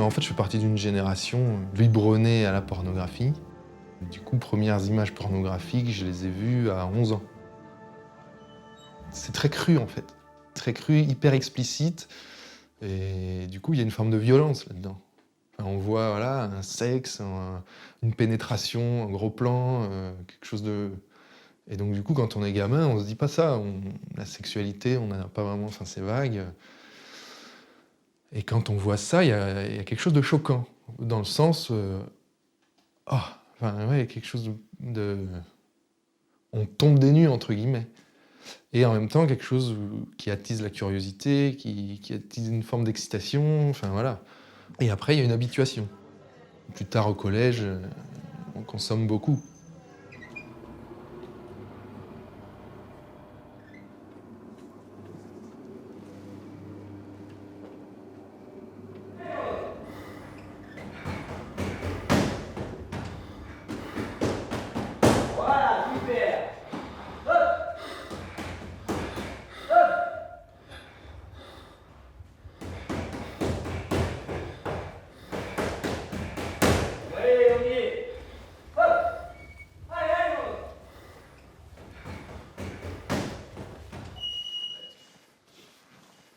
En fait, je fais partie d'une génération biberonnée à la pornographie. Du coup, premières images pornographiques, je les ai vues à 11 ans. C'est très cru, en fait. Très cru, hyper explicite. Et du coup, il y a une forme de violence là-dedans. Enfin, on voit voilà, un sexe, une pénétration, un gros plan, quelque chose de... Et donc, du coup, quand on est gamin, on se dit pas ça. La sexualité, on n'en a pas vraiment... Enfin, c'est vague. Et quand on voit ça, il y a quelque chose de choquant. Dans le sens... enfin, ouais, il y a quelque chose de... On tombe des nues, entre guillemets. Et en même temps, quelque chose qui attise la curiosité, qui attise une forme d'excitation, enfin voilà. Et après, il y a une habituation. Plus tard, au collège, on consomme beaucoup.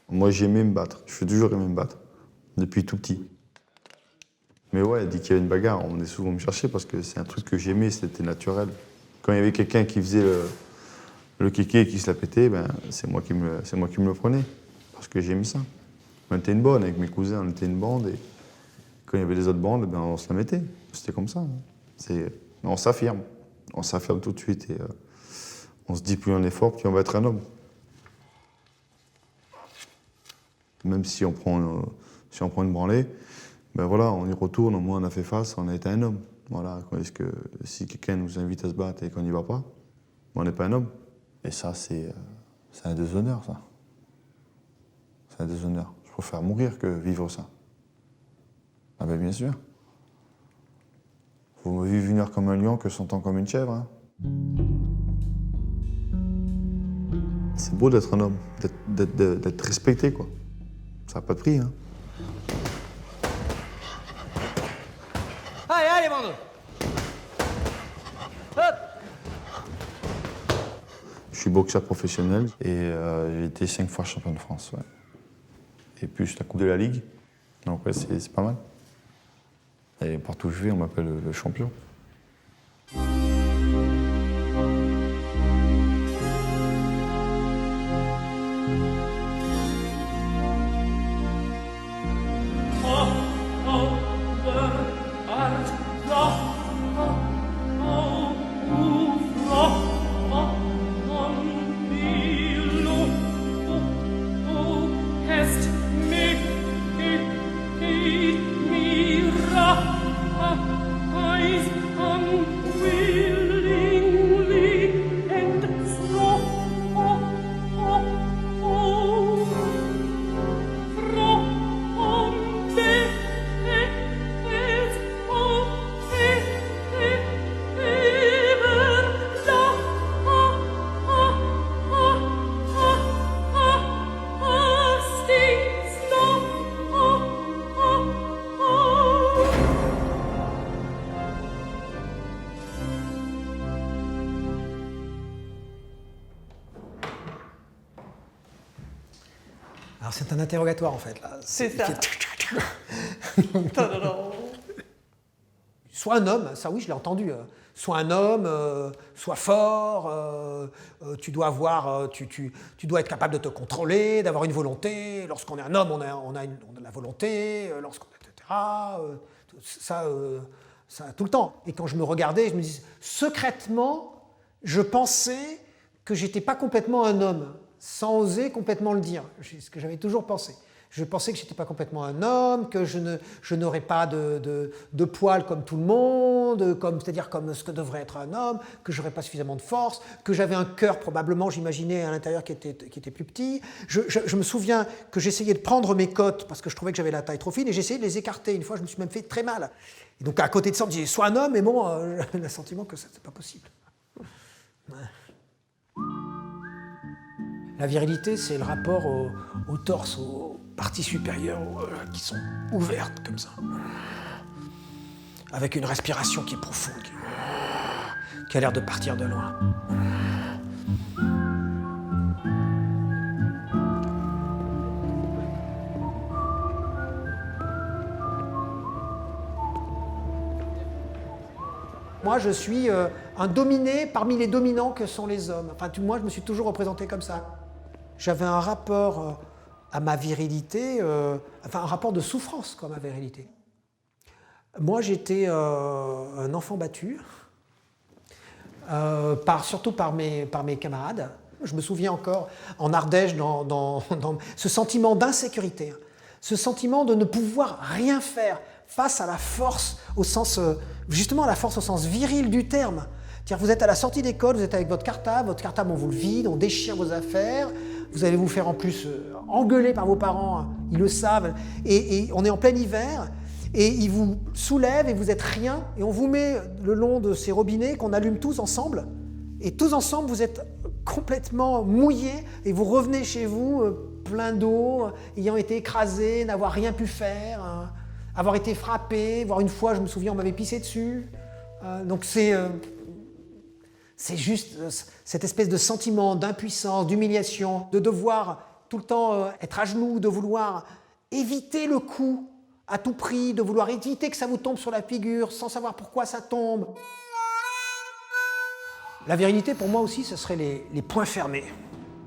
Moi, j'aimais me battre. Je fais toujours aimer me battre, depuis tout petit. Mais ouais, dès qu'il y avait une bagarre, on venait souvent me chercher parce que c'est un truc que j'aimais, c'était naturel. Quand il y avait quelqu'un qui faisait le kéké et qui se la pétait, ben, c'est moi qui me le prenais, parce que j'aimais ça. On était une bande avec mes cousins, on était une bande, et quand il y avait les autres bandes, ben, on se la mettait. C'était comme ça. On s'affirme tout de suite, et on se dit plus on est fort, plus on va être un homme. Même si on prend une branlée, ben voilà, on y retourne, au moins on a fait face, on a été un homme. Voilà, est-ce que si quelqu'un nous invite à se battre et qu'on n'y va pas, on n'est pas un homme. Et ça, c'est un déshonneur, ça. C'est un déshonneur. Je préfère mourir que vivre ça. Ah ben bien sûr. Faut mieux vivre comme un lion que 100 ans comme une chèvre. Hein. C'est beau d'être un homme, d'être respecté, quoi. Ça n'a pas de prix, hein. Allez, allez, Mando. Hop. Je suis boxeur professionnel et j'ai été 5 fois champion de France, ouais. Et plus la Coupe de la Ligue. Donc ouais, c'est pas mal. Et partout où je vais, on m'appelle le champion. Alors c'est un interrogatoire en fait là. C'est ça. Sois un homme, ça oui je l'ai entendu. Sois un homme, sois fort, tu dois avoir, tu dois être capable de te contrôler, d'avoir une volonté. Lorsqu'on est un homme, on a la volonté, lorsqu'on etc. Ça tout le temps. Et quand je me regardais, je me disais, secrètement, je pensais que j'étais pas complètement un homme, sans oser complètement le dire. C'est ce que j'avais toujours pensé. Je pensais que je n'étais pas complètement un homme, que je n'aurais pas de poils comme tout le monde, c'est-à-dire comme ce que devrait être un homme, que je n'aurais pas suffisamment de force, que j'avais un cœur probablement, j'imaginais, à l'intérieur qui était plus petit. Je me souviens que j'essayais de prendre mes côtes parce que je trouvais que j'avais la taille trop fine et j'essayais de les écarter. Une fois, je me suis même fait très mal. Et donc à côté de ça, on me disait, sois un homme, mais bon, j'ai le sentiment que ça, c'est pas possible. Ouais. La virilité, c'est le rapport au torse, parties supérieures qui sont ouvertes comme ça. Avec une respiration qui est profonde, qui a l'air de partir de loin. Moi, je suis un dominé parmi les dominants que sont les hommes. Enfin, moi, je me suis toujours représenté comme ça. J'avais un rapport à ma virilité, enfin un rapport de souffrance comme à ma virilité. Moi, j'étais un enfant battu, surtout par mes camarades. Je me souviens encore, en Ardèche, dans ce sentiment d'insécurité, hein, ce sentiment de ne pouvoir rien faire face à la force, au sens, justement à la force au sens viril du terme. C'est-à-dire, vous êtes à la sortie d'école, vous êtes avec votre cartable, on vous le vide, on déchire vos affaires, vous allez vous faire en plus engueuler par vos parents, hein, ils le savent, et on est en plein hiver, et ils vous soulèvent et vous êtes rien, et on vous met le long de ces robinets qu'on allume tous ensemble, et tous ensemble vous êtes complètement mouillés, et vous revenez chez vous plein d'eau, ayant été écrasé, n'avoir rien pu faire, hein, avoir été frappé, voire une fois, je me souviens, on m'avait pissé dessus. Donc c'est juste cette espèce de sentiment d'impuissance, d'humiliation, de devoir tout le temps être à genoux, de vouloir éviter le coup à tout prix, de vouloir éviter que ça vous tombe sur la figure sans savoir pourquoi ça tombe. La virilité, pour moi aussi, ce serait les poings fermés.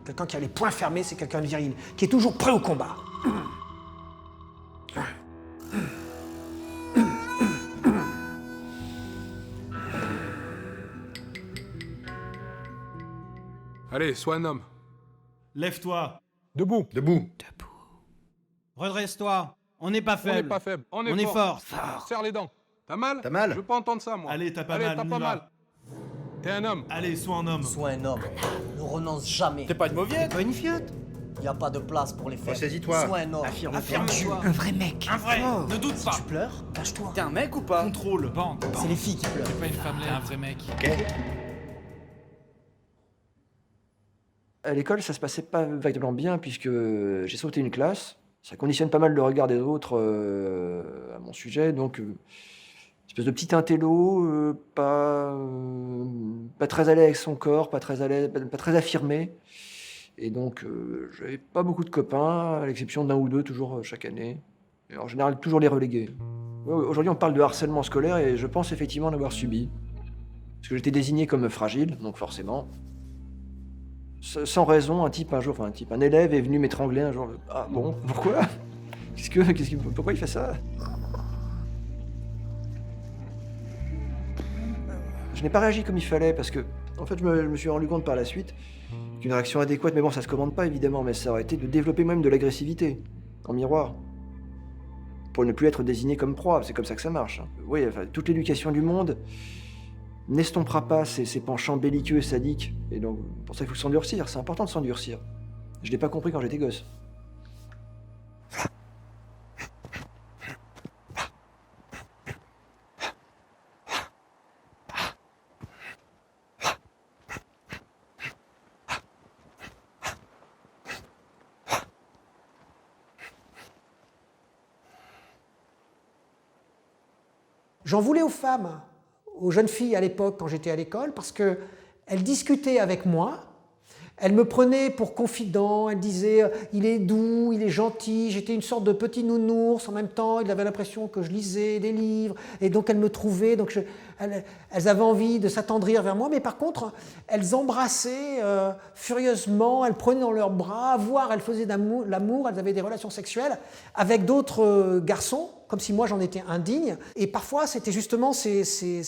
Quelqu'un qui a les poings fermés, c'est quelqu'un de viril, qui est toujours prêt au combat. Allez, sois un homme. Lève-toi. Debout. Debout. Redresse-toi. On n'est pas On n'est faible. pas faible. On On est fort. Serre les dents. T'as mal T'as mal Je veux pas entendre ça, moi. Allez, t'as pas Allez, mal, t'as on y pas va. mal. T'es un homme. Allez, sois un homme. Sois un homme. Ne renonce jamais. T'es pas une mauviette. Pas une fiotte. Il n'y a pas de place pour les faibles. Ressaisis-toi. Sois un homme. Affirme-toi. Un vrai mec. Un vrai. Oh. Ne doute pas. Tu pleures, cache-toi. T'es un mec ou pas? Contrôle. Bande. C'est les filles qui pleurent. T'es pas une femme, t'es un vrai mec. À l'école, ça se passait pas véritablement bien puisque j'ai sauté une classe. Ça conditionne pas mal le regard des autres à mon sujet. Donc, espèce de petit intello, pas très à l'aise avec son corps, pas très à l'aise, pas très affirmé. Et donc, j'avais pas beaucoup de copains, à l'exception d'un ou deux, toujours chaque année. Et en général, toujours les relégués. Ouais, aujourd'hui, on parle de harcèlement scolaire et je pense effectivement en avoir subi. Parce que j'étais désigné comme fragile, donc forcément. Sans raison, un élève est venu m'étrangler un jour. Ah bon, pourquoi pourquoi il fait ça? Je n'ai pas réagi comme il fallait parce que, en fait, je me suis rendu compte par la suite qu'une réaction adéquate, mais bon, ça se commande pas évidemment, mais ça aurait été de développer même de l'agressivité, en miroir, pour ne plus être désigné comme proie. C'est comme ça que ça marche. Oui, enfin, toute l'éducation du monde n'estompera pas ces penchants belliqueux et sadiques. Et donc, pour ça, il faut s'endurcir. C'est important de s'endurcir. Je l'ai pas compris quand j'étais gosse. J'en voulais aux femmes, aux jeunes filles à l'époque quand j'étais à l'école, parce qu'elles discutaient avec moi, elles me prenaient pour confident, elles disaient « il est doux, il est gentil », j'étais une sorte de petit nounours, en même temps ils avaient l'impression que je lisais des livres, et donc elles me trouvaient, donc elles avaient envie de s'attendrir vers moi, mais par contre elles embrassaient furieusement, elles prenaient dans leurs bras, voire elles faisaient l'amour, elles avaient des relations sexuelles avec d'autres garçons, comme si moi j'en étais indigne. Et parfois, c'était justement ces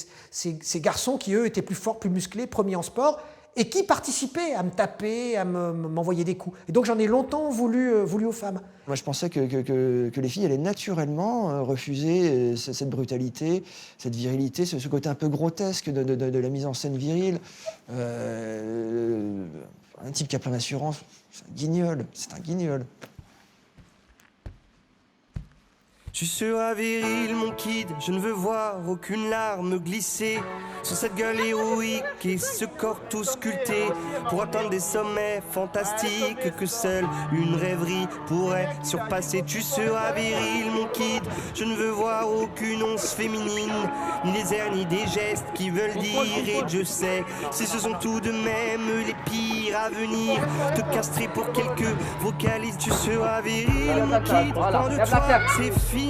garçons qui, eux, étaient plus forts, plus musclés, premiers en sport, et qui participaient à me taper, à m'envoyer des coups. Et donc j'en ai longtemps voulu aux femmes. Moi, je pensais que les filles allaient naturellement refuser cette brutalité, cette virilité, ce côté un peu grotesque de la mise en scène virile. Un type qui a plein d'assurance, c'est un guignol, c'est un guignol. Tu seras viril, mon kid, je ne veux voir aucune larme glisser sur cette gueule héroïque et ce corps tout sculpté pour atteindre des sommets fantastiques que seule une rêverie pourrait surpasser. Tu seras viril, mon kid, je ne veux voir aucune once féminine, ni des airs ni des gestes qui veulent dire et je sais si ce sont tout de même les pires à venir. Te castrer pour quelques vocalises, tu seras viril, mon kid, prends de toi ces finesses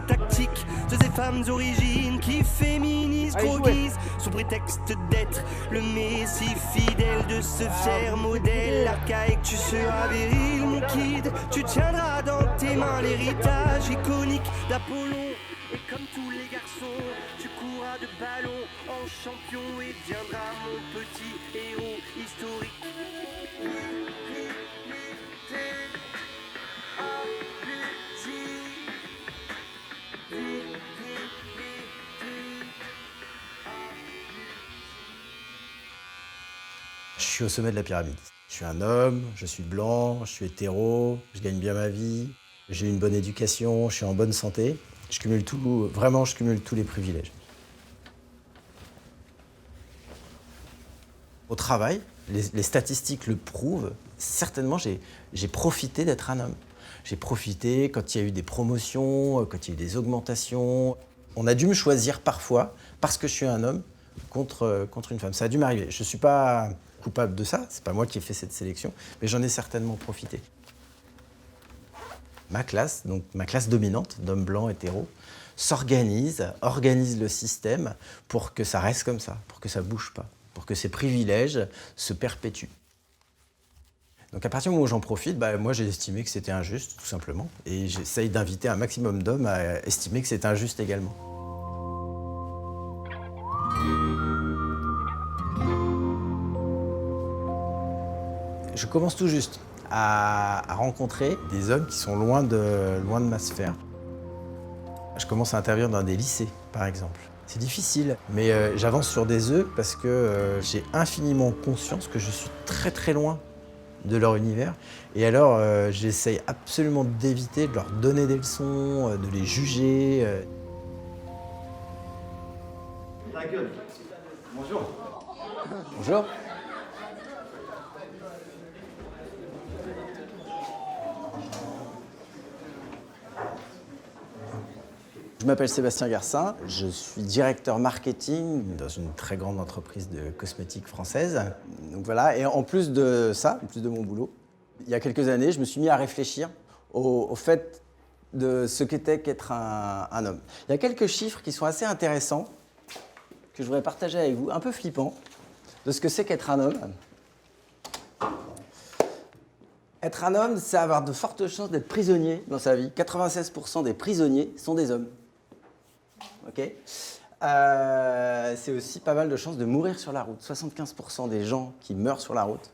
tactiques de ces femmes origines qui féminisent, droguisent sous prétexte d'être le messie fidèle de ce fier modèle archaïque. Tu seras viril, mon kid, tu tiendras dans tes mains l'héritage iconique d'Apollon. Et comme tous les garçons, tu courras de ballon en champion et deviendras mon petit héros historique. Je suis au sommet de la pyramide. Je suis un homme, je suis blanc, je suis hétéro, je gagne bien ma vie, j'ai une bonne éducation, je suis en bonne santé. Je cumule tout, vraiment, je cumule tous les privilèges. Au travail, les statistiques le prouvent, certainement j'ai profité d'être un homme. J'ai profité quand il y a eu des promotions, quand il y a eu des augmentations. On a dû me choisir parfois, parce que je suis un homme, contre une femme. Ça a dû m'arriver. Je ne suis pas coupable de ça, c'est pas moi qui ai fait cette sélection, mais j'en ai certainement profité. Ma classe, donc ma classe dominante d'hommes blancs hétéros, organise le système pour que ça reste comme ça, pour que ça bouge pas, pour que ces privilèges se perpétuent. Donc à partir du moment où j'en profite, moi j'ai estimé que c'était injuste, tout simplement, et j'essaye d'inviter un maximum d'hommes à estimer que c'est injuste également. Je commence tout juste à rencontrer des hommes qui sont loin de ma sphère. Je commence à intervenir dans des lycées, par exemple. C'est difficile, mais j'avance sur des œufs parce que j'ai infiniment conscience que je suis très très loin de leur univers. Et alors, j'essaye absolument d'éviter de leur donner des leçons, de les juger. Ta gueule. Bonjour. Bonjour. Je m'appelle Sébastien Garcin, je suis directeur marketing dans une très grande entreprise de cosmétiques française. Donc voilà, et en plus de ça, en plus de mon boulot, il y a quelques années, je me suis mis à réfléchir au fait de ce qu'était qu'être un homme. Il y a quelques chiffres qui sont assez intéressants, que je voudrais partager avec vous, un peu flippants, de ce que c'est qu'être un homme. Être un homme, c'est avoir de fortes chances d'être prisonnier dans sa vie. 96% des prisonniers sont des hommes. Okay. C'est aussi pas mal de chances de mourir sur la route. 75% des gens qui meurent sur la route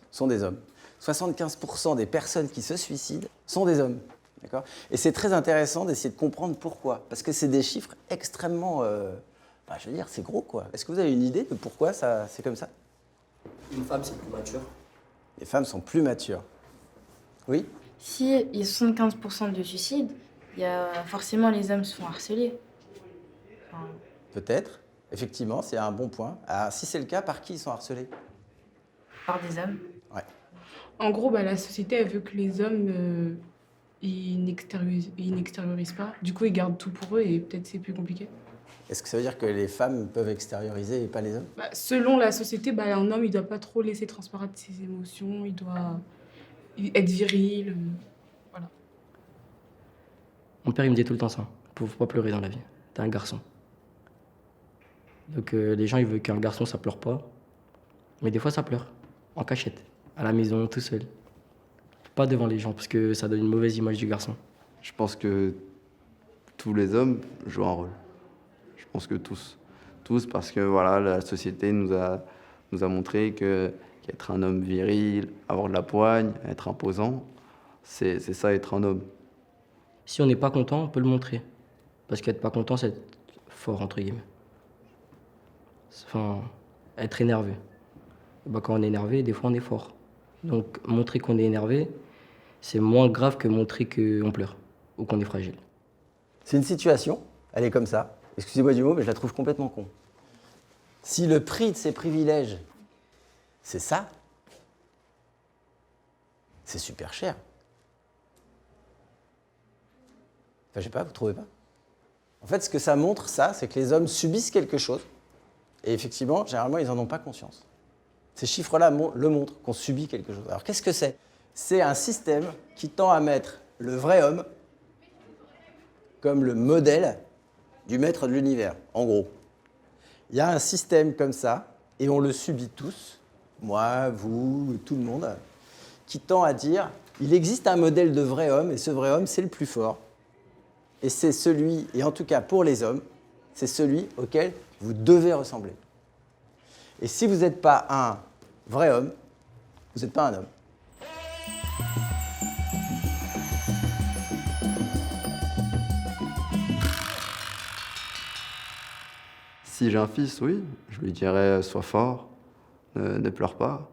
sont des hommes. 75% des personnes qui se suicident sont des hommes. Et c'est très intéressant d'essayer de comprendre pourquoi. Parce que c'est des chiffres extrêmement... je veux dire, c'est gros, quoi. Est-ce que vous avez une idée de pourquoi c'est comme ça? Une femme, c'est plus mature. Les femmes sont plus matures. Oui? Si il y a 75% de suicides, forcément les hommes se font harceler. Peut-être, effectivement, c'est un bon point. Alors, si c'est le cas, par qui ils sont harcelés? Par des hommes. Ouais. En gros, la société, elle veut que les hommes, ils n'extériorisent pas. Du coup, ils gardent tout pour eux et peut-être c'est plus compliqué. Est-ce que ça veut dire que les femmes peuvent extérioriser et pas les hommes? Selon la société, un homme, il doit pas trop laisser transparaître ses émotions, il doit être viril. Voilà. Mon père, il me dit tout le temps ça. Faut pas pleurer dans la vie. T'es un garçon. Donc les gens, ils veulent qu'un garçon, ça pleure pas. Mais des fois, ça pleure. En cachette. À la maison, tout seul. Pas devant les gens, parce que ça donne une mauvaise image du garçon. Je pense que tous les hommes jouent un rôle. Je pense que tous. Tous, parce que voilà, la société nous a montré qu'être un homme viril, avoir de la poigne, être imposant, c'est ça, être un homme. Si on n'est pas content, on peut le montrer. Parce qu'être pas content, c'est être fort, entre guillemets. Enfin, être énervé. Quand on est énervé, des fois, on est fort. Donc, montrer qu'on est énervé, c'est moins grave que montrer qu'on pleure ou qu'on est fragile. C'est une situation, elle est comme ça. Excusez-moi du mot, mais je la trouve complètement con. Si le prix de ces privilèges, c'est ça, c'est super cher. Enfin, je sais pas, vous trouvez pas? En fait, ce que ça montre, ça, c'est que les hommes subissent quelque chose. Et effectivement, généralement, ils n'en ont pas conscience. Ces chiffres-là le montrent, qu'on subit quelque chose. Alors, qu'est-ce que c'est? C'est un système qui tend à mettre le vrai homme comme le modèle du maître de l'univers, en gros. Il y a un système comme ça, et on le subit tous, moi, vous, tout le monde, qui tend à dire, il existe un modèle de vrai homme, et ce vrai homme, c'est le plus fort. Et c'est celui, et en tout cas pour les hommes, c'est celui auquel vous devez ressembler. Et si vous n'êtes pas un vrai homme, vous n'êtes pas un homme. Si j'ai un fils, oui, je lui dirais sois fort, ne pleure pas.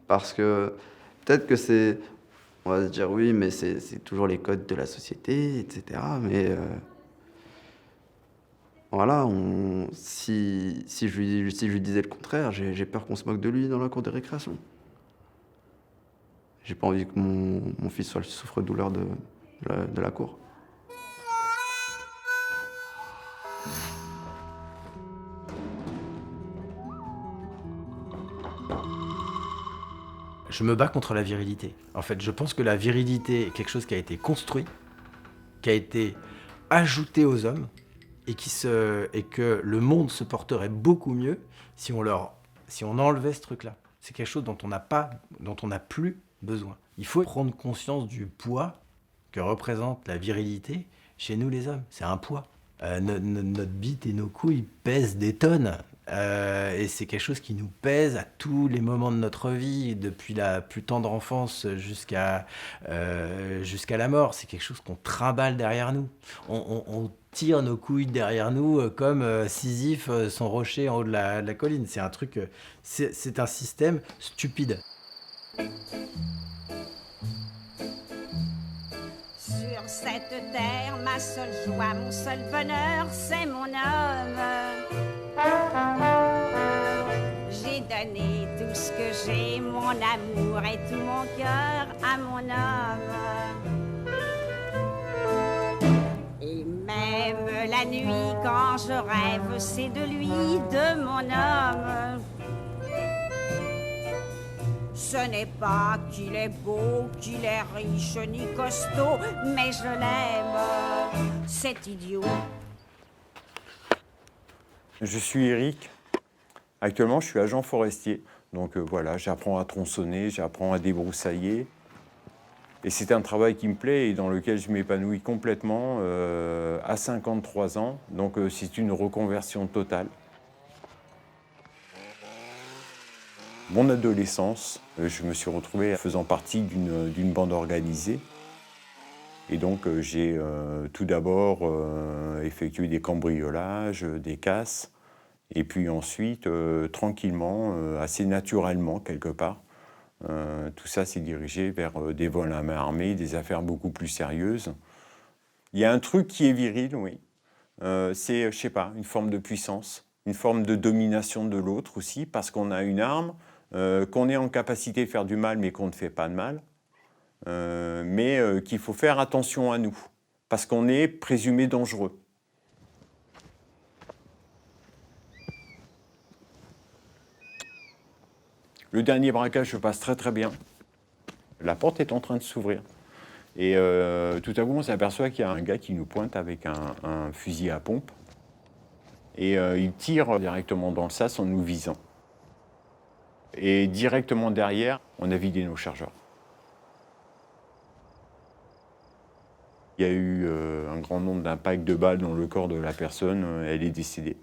Parce que peut-être que c'est, on va se dire oui, mais c'est toujours les codes de la société, etc. Mais voilà, si je lui disais le contraire, j'ai peur qu'on se moque de lui dans la cour de récréation. J'ai pas envie que mon fils soit le souffre-douleur de la cour. Je me bats contre la virilité. En fait, je pense que la virilité est quelque chose qui a été construit, qui a été ajouté aux hommes, et que le monde se porterait beaucoup mieux si on enlevait ce truc-là. C'est quelque chose dont on n'a plus besoin. Il faut prendre conscience du poids que représente la virilité chez nous les hommes. C'est un poids. Notre bite et nos couilles pèsent des tonnes. Et c'est quelque chose qui nous pèse à tous les moments de notre vie, depuis la plus tendre enfance jusqu'à la mort. C'est quelque chose qu'on trimballe derrière nous. On tire nos couilles derrière nous comme Sisyphe son rocher en haut de la colline. C'est un truc, c'est un système stupide. Sur cette terre, ma seule joie, mon seul bonheur, c'est mon homme. J'ai donné tout ce que j'ai, mon amour et tout mon cœur à mon homme. Et même la nuit, quand je rêve, c'est de lui, de mon homme. Ce n'est pas qu'il est beau, qu'il est riche ni costaud, mais je l'aime, cet idiot. Je suis Eric. Actuellement, je suis agent forestier. Donc voilà, j'apprends à tronçonner, j'apprends à débroussailler. Et c'est un travail qui me plaît et dans lequel je m'épanouis complètement à 53 ans. Donc c'est une reconversion totale. Mon adolescence, je me suis retrouvé faisant partie d'une bande organisée. Et donc j'ai tout d'abord effectué des cambriolages, des casses. Et puis ensuite, tranquillement, assez naturellement quelque part, tout ça s'est dirigé vers des vols à main armée, des affaires beaucoup plus sérieuses. Il y a un truc qui est viril, oui. C'est, je sais pas, une forme de puissance, une forme de domination de l'autre aussi, parce qu'on a une arme, qu'on est en capacité de faire du mal, mais qu'on ne fait pas de mal, mais qu'il faut faire attention à nous, parce qu'on est présumé dangereux. Le dernier braquage se passe très très bien. La porte est en train de s'ouvrir. Et tout à coup, on s'aperçoit qu'il y a un gars qui nous pointe avec un fusil à pompe. Et il tire directement dans le sas en nous visant. Et directement derrière, on a vidé nos chargeurs. Il y a eu un grand nombre d'impacts de balles dans le corps de la personne. Elle est décédée.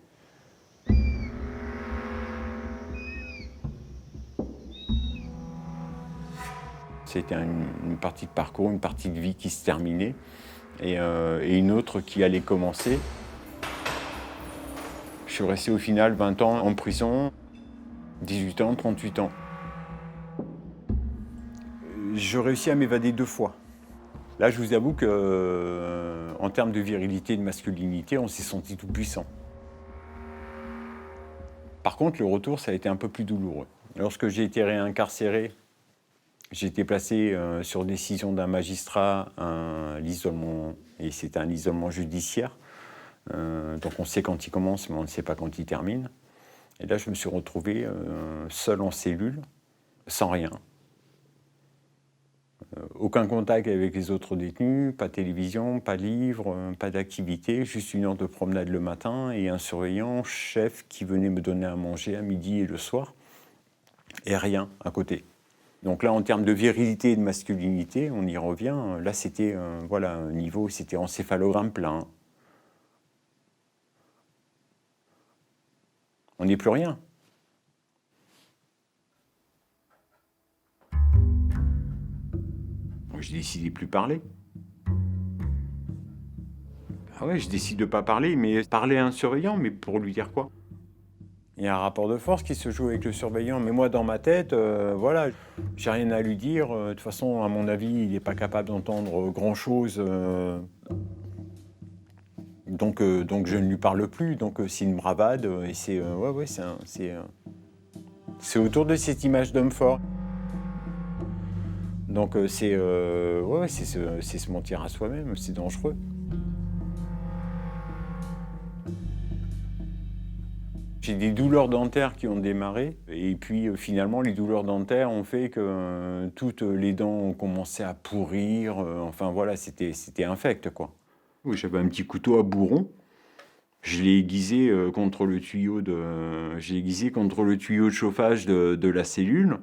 C'était une partie de parcours, une partie de vie qui se terminait et une autre qui allait commencer. Je suis resté au final 20 ans en prison, 18 ans, 38 ans. Je réussis à m'évader 2 fois. Là, je vous avoue que, en termes de virilité et de masculinité, on s'est senti tout puissant. Par contre, le retour, ça a été un peu plus douloureux. Lorsque j'ai été réincarcéré, j'ai été placé sur décision d'un magistrat à l'isolement, et c'était un isolement judiciaire. Donc on sait quand il commence, mais on ne sait pas quand il termine. Et là, je me suis retrouvé seul en cellule, sans rien. Aucun contact avec les autres détenus, pas de télévision, pas de livre, pas d'activité, juste une heure de promenade le matin et un surveillant chef qui venait me donner à manger à midi et le soir, et rien à côté. Donc là, en termes de virilité et de masculinité, on y revient. Là, c'était voilà, un niveau, c'était encéphalogramme plein. On n'est plus rien. Je décide de plus parler. Ah ouais, je décide de pas parler, mais parler à un surveillant, mais pour lui dire quoi? Il y a un rapport de force qui se joue avec le surveillant, mais moi dans ma tête, voilà, j'ai rien à lui dire. De toute façon, à mon avis, il n'est pas capable d'entendre grand-chose. Donc je ne lui parle plus. Donc c'est une bravade et c'est ouais, c'est autour de cette image d'homme fort. Donc c'est se mentir à soi-même, c'est dangereux. J'ai des douleurs dentaires qui ont démarré et puis finalement les douleurs dentaires ont fait que toutes les dents ont commencé à pourrir. Enfin voilà, c'était infect quoi. Oui, j'avais un petit couteau à bourron. Je l'ai aiguisé contre le tuyau de chauffage de la cellule.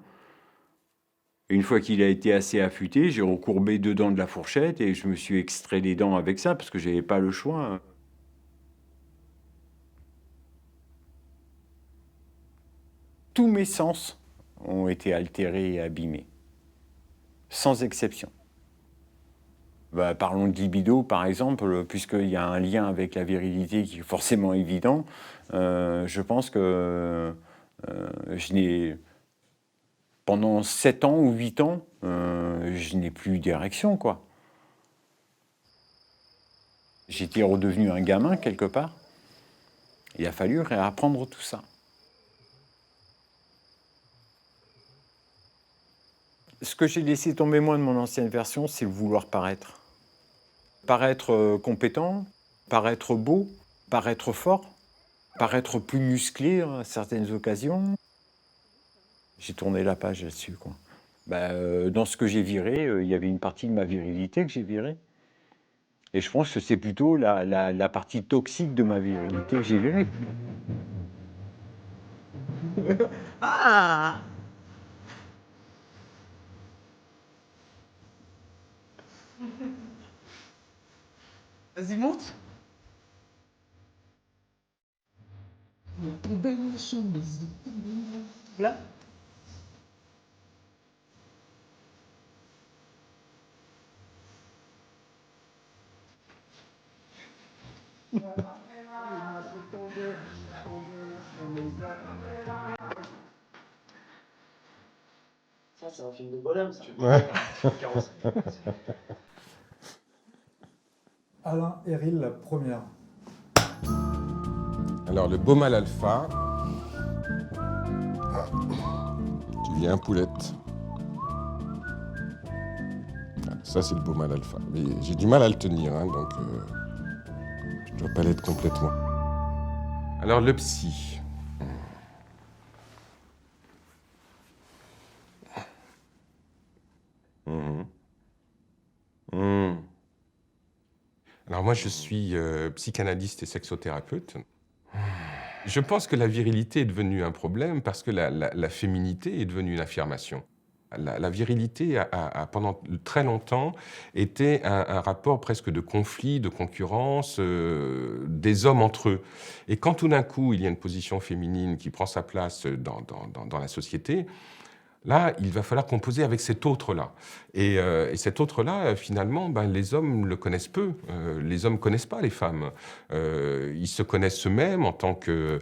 Et une fois qu'il a été assez affûté, j'ai recourbé 2 dents de la fourchette et je me suis extrait les dents avec ça parce que j'avais pas le choix. Tous mes sens ont été altérés et abîmés, sans exception. Parlons de libido, par exemple, puisqu'il y a un lien avec la virilité qui est forcément évident. Je pense que pendant 7 ans ou 8 ans, je n'ai plus d'érection, quoi. J'étais redevenu un gamin, quelque part. Il a fallu réapprendre tout ça. Ce que j'ai laissé tomber, moi, de mon ancienne version, c'est le vouloir paraître. Paraître compétent, paraître beau, paraître fort, paraître plus musclé à certaines occasions. J'ai tourné la page là-dessus, quoi. Dans ce que j'ai viré, il y avait une partie de ma virilité que j'ai virée. Et je pense que c'est plutôt la partie toxique de ma virilité que j'ai virée. Ah! Vas-y, monte. Là. Ça, c'est un film de bonhomme, ça. Ouais. Alain Héril, la première. Alors, le beau mal alpha. Tu viens, poulette. Voilà, ça, c'est le beau mal alpha. Mais j'ai du mal à le tenir, hein, donc je ne dois pas l'être complètement. Alors, le psy. Alors moi, je suis psychanalyste et sexothérapeute. Je pense que la virilité est devenue un problème parce que la féminité est devenue une affirmation. La virilité a pendant très longtemps été un rapport presque de conflit, de concurrence des hommes entre eux. Et quand tout d'un coup, il y a une position féminine qui prend sa place dans la société, là, il va falloir composer avec cet autre-là. Et cet autre-là, finalement, les hommes le connaissent peu. Les hommes ne connaissent pas les femmes. Ils se connaissent eux-mêmes en tant que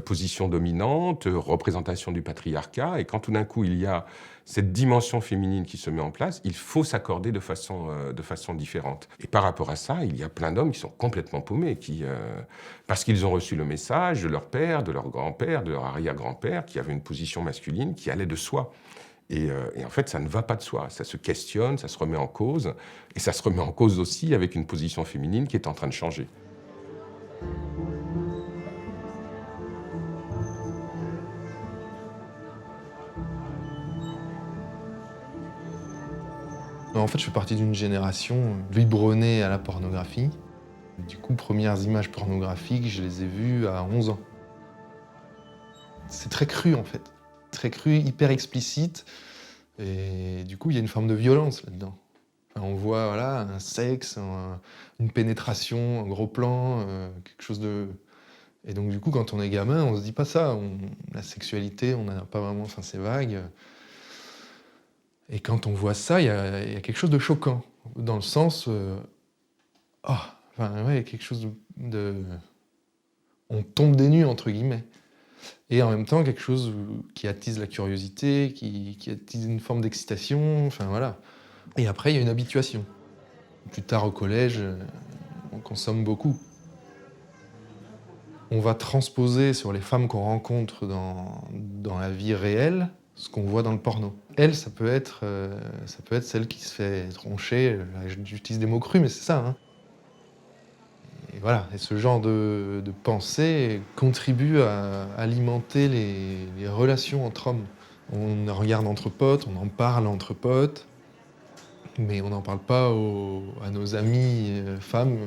position dominante, représentation du patriarcat. Et quand tout d'un coup, il y a cette dimension féminine qui se met en place, il faut s'accorder de façon différente. Et par rapport à ça, il y a plein d'hommes qui sont complètement paumés, parce qu'ils ont reçu le message de leur père, de leur grand-père, de leur arrière-grand-père, qui avait une position masculine qui allait de soi. Et en fait, ça ne va pas de soi. Ça se questionne, ça se remet en cause. Et ça se remet en cause aussi avec une position féminine qui est en train de changer. En fait, je fais partie d'une génération biberonnée à la pornographie. Du coup, premières images pornographiques, je les ai vues à 11 ans. C'est très cru, en fait. Très cru, hyper explicite. Et du coup, il y a une forme de violence là-dedans. Enfin, on voit voilà, un sexe, une pénétration, un gros plan, quelque chose de... Et donc, du coup, quand on est gamin, on se dit pas ça. La sexualité, on n'en a pas vraiment... Enfin, c'est vague. Et quand on voit ça, il y a quelque chose de choquant. Dans le sens... enfin, ouais, il y a quelque chose de... On tombe des nues, entre guillemets. Et en même temps, quelque chose qui attise la curiosité, qui attise une forme d'excitation, enfin voilà. Et après, il y a une habituation. Plus tard, au collège, on consomme beaucoup. On va transposer sur les femmes qu'on rencontre dans la vie réelle ce qu'on voit dans le porno. Elle, ça peut être celle qui se fait troncher. J'utilise des mots crus, mais c'est ça, hein. Et voilà, et ce genre de pensée contribue à alimenter les relations entre hommes. On regarde entre potes, on en parle entre potes, mais on n'en parle pas à nos amies femmes,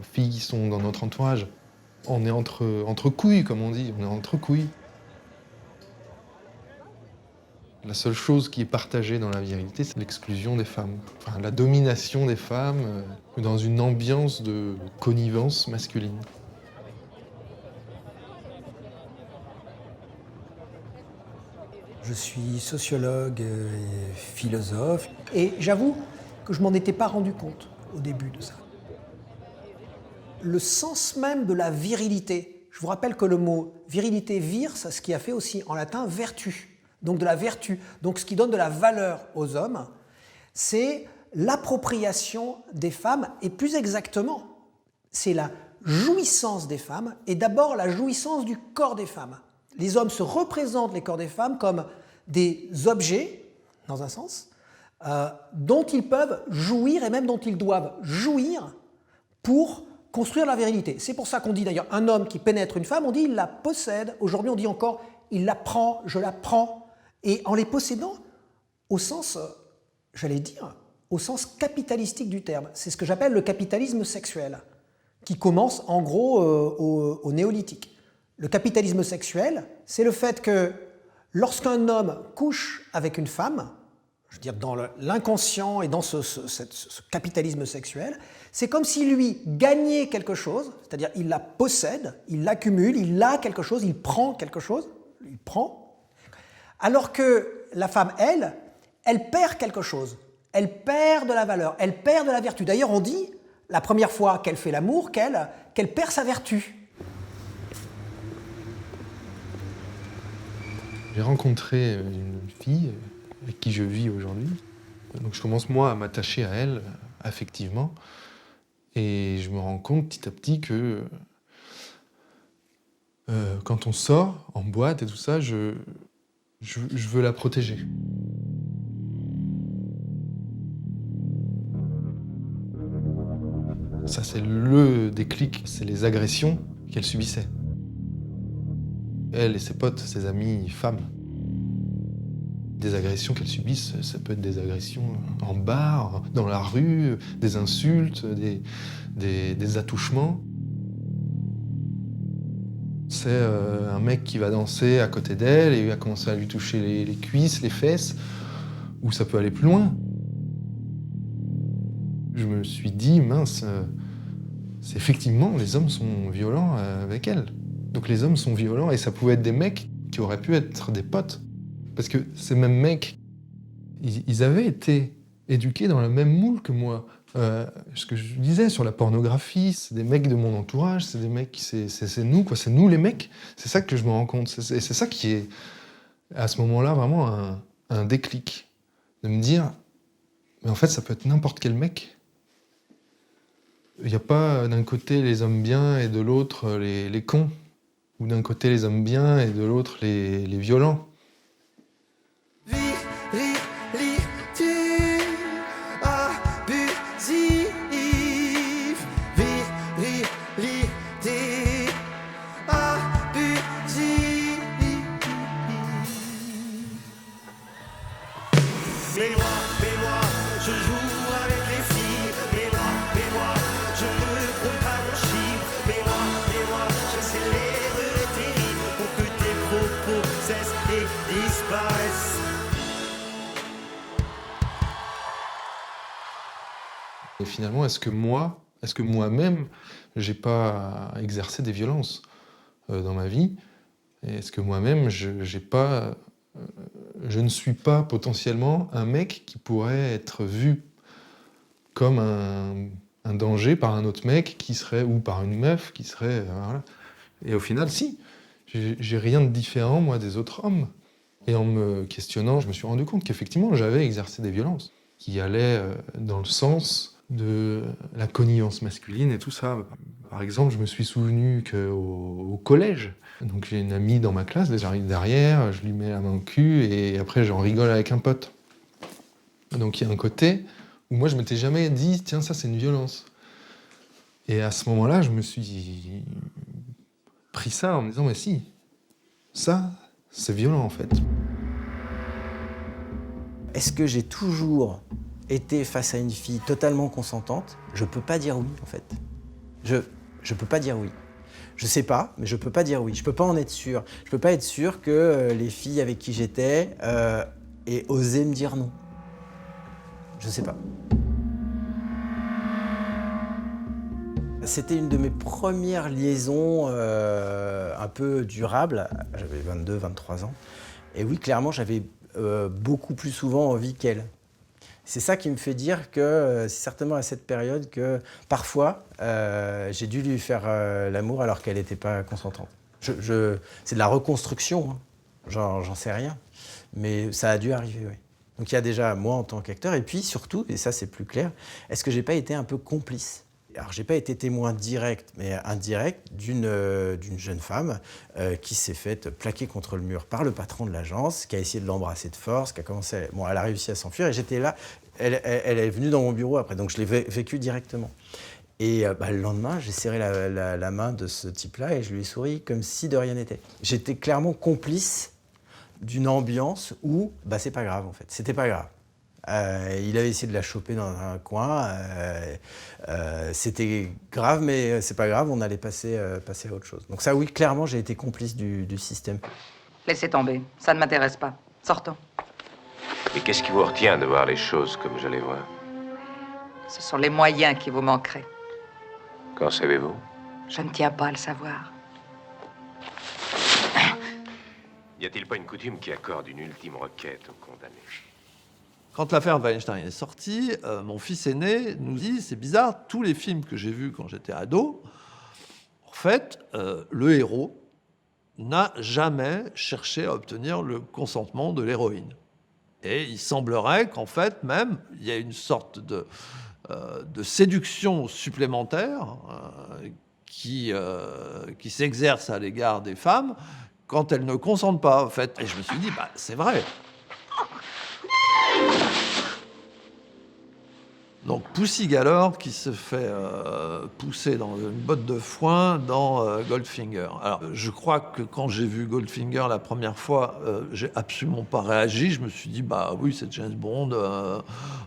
aux filles qui sont dans notre entourage. On est entre couilles, comme on dit, on est entre couilles. La seule chose qui est partagée dans la virilité, c'est l'exclusion des femmes. Enfin, la domination des femmes dans une ambiance de connivence masculine. Je suis sociologue et philosophe. Et j'avoue que je m'en étais pas rendu compte au début de ça. Le sens même de la virilité. Je vous rappelle que le mot virilité, vir, c'est ce qui a fait aussi en latin vertu. Donc de la vertu, donc ce qui donne de la valeur aux hommes, c'est l'appropriation des femmes, et plus exactement, c'est la jouissance des femmes, et d'abord la jouissance du corps des femmes. Les hommes se représentent les corps des femmes comme des objets, dans un sens, dont ils peuvent jouir, et même dont ils doivent jouir pour construire la virilité. C'est pour ça qu'on dit d'ailleurs un homme qui pénètre une femme, on dit il la possède, aujourd'hui on dit encore il la prend, je la prends. Et en les possédant, au sens, j'allais dire, au sens capitalistique du terme. C'est ce que j'appelle le capitalisme sexuel, qui commence en gros au néolithique. Le capitalisme sexuel, c'est le fait que lorsqu'un homme couche avec une femme, je veux dire dans l'inconscient et dans ce capitalisme sexuel, c'est comme si lui gagnait quelque chose, c'est-à-dire il la possède, il l'accumule, il a quelque chose, il prend quelque chose, il prend, alors que la femme, elle perd quelque chose. Elle perd de la valeur, elle perd de la vertu. D'ailleurs, on dit, la première fois qu'elle fait l'amour, qu'elle perd sa vertu. J'ai rencontré une fille avec qui je vis aujourd'hui. Donc je commence, moi, à m'attacher à elle, affectivement. Et je me rends compte petit à petit que quand on sort en boîte et tout ça, je veux la protéger. Ça, c'est le déclic, c'est les agressions qu'elle subissait. Elle et ses potes, ses amis femmes. Des agressions qu'elles subissent, ça peut être des agressions en bar, dans la rue, des insultes, des attouchements. C'est un mec qui va danser à côté d'elle et il va commencer à lui toucher les cuisses, les fesses, ou ça peut aller plus loin. Je me suis dit, mince, c'est effectivement, les hommes sont violents avec elle. Donc les hommes sont violents et ça pouvait être des mecs qui auraient pu être des potes. Parce que ces mêmes mecs, ils avaient été éduqués dans le même moule que moi. Ce que je disais sur la pornographie, c'est des mecs de mon entourage, c'est des mecs, c'est nous, quoi. C'est nous les mecs. C'est ça que je me rends compte. Et c'est ça qui est, à ce moment-là, vraiment un déclic, de me dire, mais en fait, ça peut être n'importe quel mec. Il n'y a pas d'un côté les hommes bien et de l'autre les cons, ou d'un côté les hommes bien et de l'autre les violents. Et finalement, est-ce que moi-même, j'ai pas exercé des violences dans ma vie? Et est-ce que moi-même, je ne suis pas potentiellement un mec qui pourrait être vu comme un danger par un autre mec qui serait, ou par une meuf qui serait... voilà. Et au final, si. J'ai rien de différent, moi, des autres hommes. Et en me questionnant, je me suis rendu compte qu'effectivement, j'avais exercé des violences qui allaient dans le sens de la connivence masculine et tout ça. Par exemple, je me suis souvenu qu'au collège, donc j'ai une amie dans ma classe, j'arrive derrière, je lui mets la main au cul et après j'en rigole avec un pote. Donc il y a un côté où moi je m'étais jamais dit, tiens, ça c'est une violence. Et à ce moment-là, je me suis pris ça en me disant, mais si, ça, c'est violent en fait. Est-ce que j'ai toujours été face à une fille totalement consentante? Je peux pas dire oui, en fait. Je peux pas dire oui. Je sais pas, mais je peux pas dire oui. Je peux pas en être sûr. Je peux pas être sûr que les filles avec qui j'étais aient osé me dire non. Je sais pas. C'était une de mes premières liaisons un peu durables. J'avais 22, 23 ans. Et oui, clairement, j'avais beaucoup plus souvent envie qu'elle. C'est ça qui me fait dire que c'est certainement à cette période que parfois j'ai dû lui faire l'amour alors qu'elle n'était pas consentante. C'est de la reconstruction, hein. J'en sais rien, mais ça a dû arriver, oui. Donc il y a déjà moi en tant qu'acteur, et puis surtout, et ça c'est plus clair, est-ce que j'ai pas été un peu complice? Alors j'ai pas été témoin direct, mais indirect d'une jeune femme qui s'est faite plaquer contre le mur par le patron de l'agence, qui a essayé de l'embrasser de force, qui a commencé, bon, elle a réussi à s'enfuir et j'étais là. Elle est venue dans mon bureau après, donc je l'ai vécu directement. Et le lendemain, j'ai serré la main de ce type-là et je lui ai souri comme si de rien n'était. J'étais clairement complice d'une ambiance où c'est pas grave en fait, c'était pas grave. Il avait essayé de la choper dans un coin, c'était grave, mais c'est pas grave, on allait passer à autre chose. Donc ça, oui, clairement, j'ai été complice du système. Laissez tomber, ça ne m'intéresse pas. Sortons. Et qu'est-ce qui vous retient de voir les choses comme je les vois? Ce sont les moyens qui vous manqueraient. Qu'en savez-vous? Je ne tiens pas à le savoir. Y a-t-il pas une coutume qui accorde une ultime requête aux condamnés? Quand l'affaire Weinstein est sortie, mon fils aîné nous dit, c'est bizarre, tous les films que j'ai vus quand j'étais ado, en fait, le héros n'a jamais cherché à obtenir le consentement de l'héroïne. Et il semblerait qu'en fait, même, il y a une sorte de séduction supplémentaire qui s'exerce à l'égard des femmes quand elles ne consentent pas, en fait. Et je me suis dit, c'est vrai. Donc Pussy Galore qui se fait pousser dans une botte de foin dans Goldfinger. Alors je crois que quand j'ai vu Goldfinger la première fois, j'ai absolument pas réagi. Je me suis dit oui, c'est James Bond.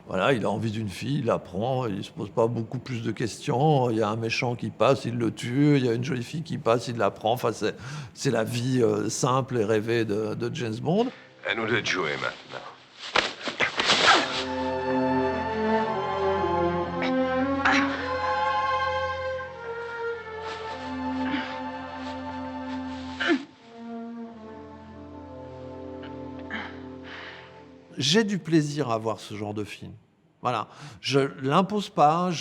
Voilà, il a envie d'une fille, il la prend, il se pose pas beaucoup plus de questions. Il y a un méchant qui passe, il le tue. Il y a une jolie fille qui passe, il la prend. Enfin c'est la vie simple et rêvée de James Bond. À nous de jouer maintenant. J'ai du plaisir à voir ce genre de film. Voilà, je l'impose pas,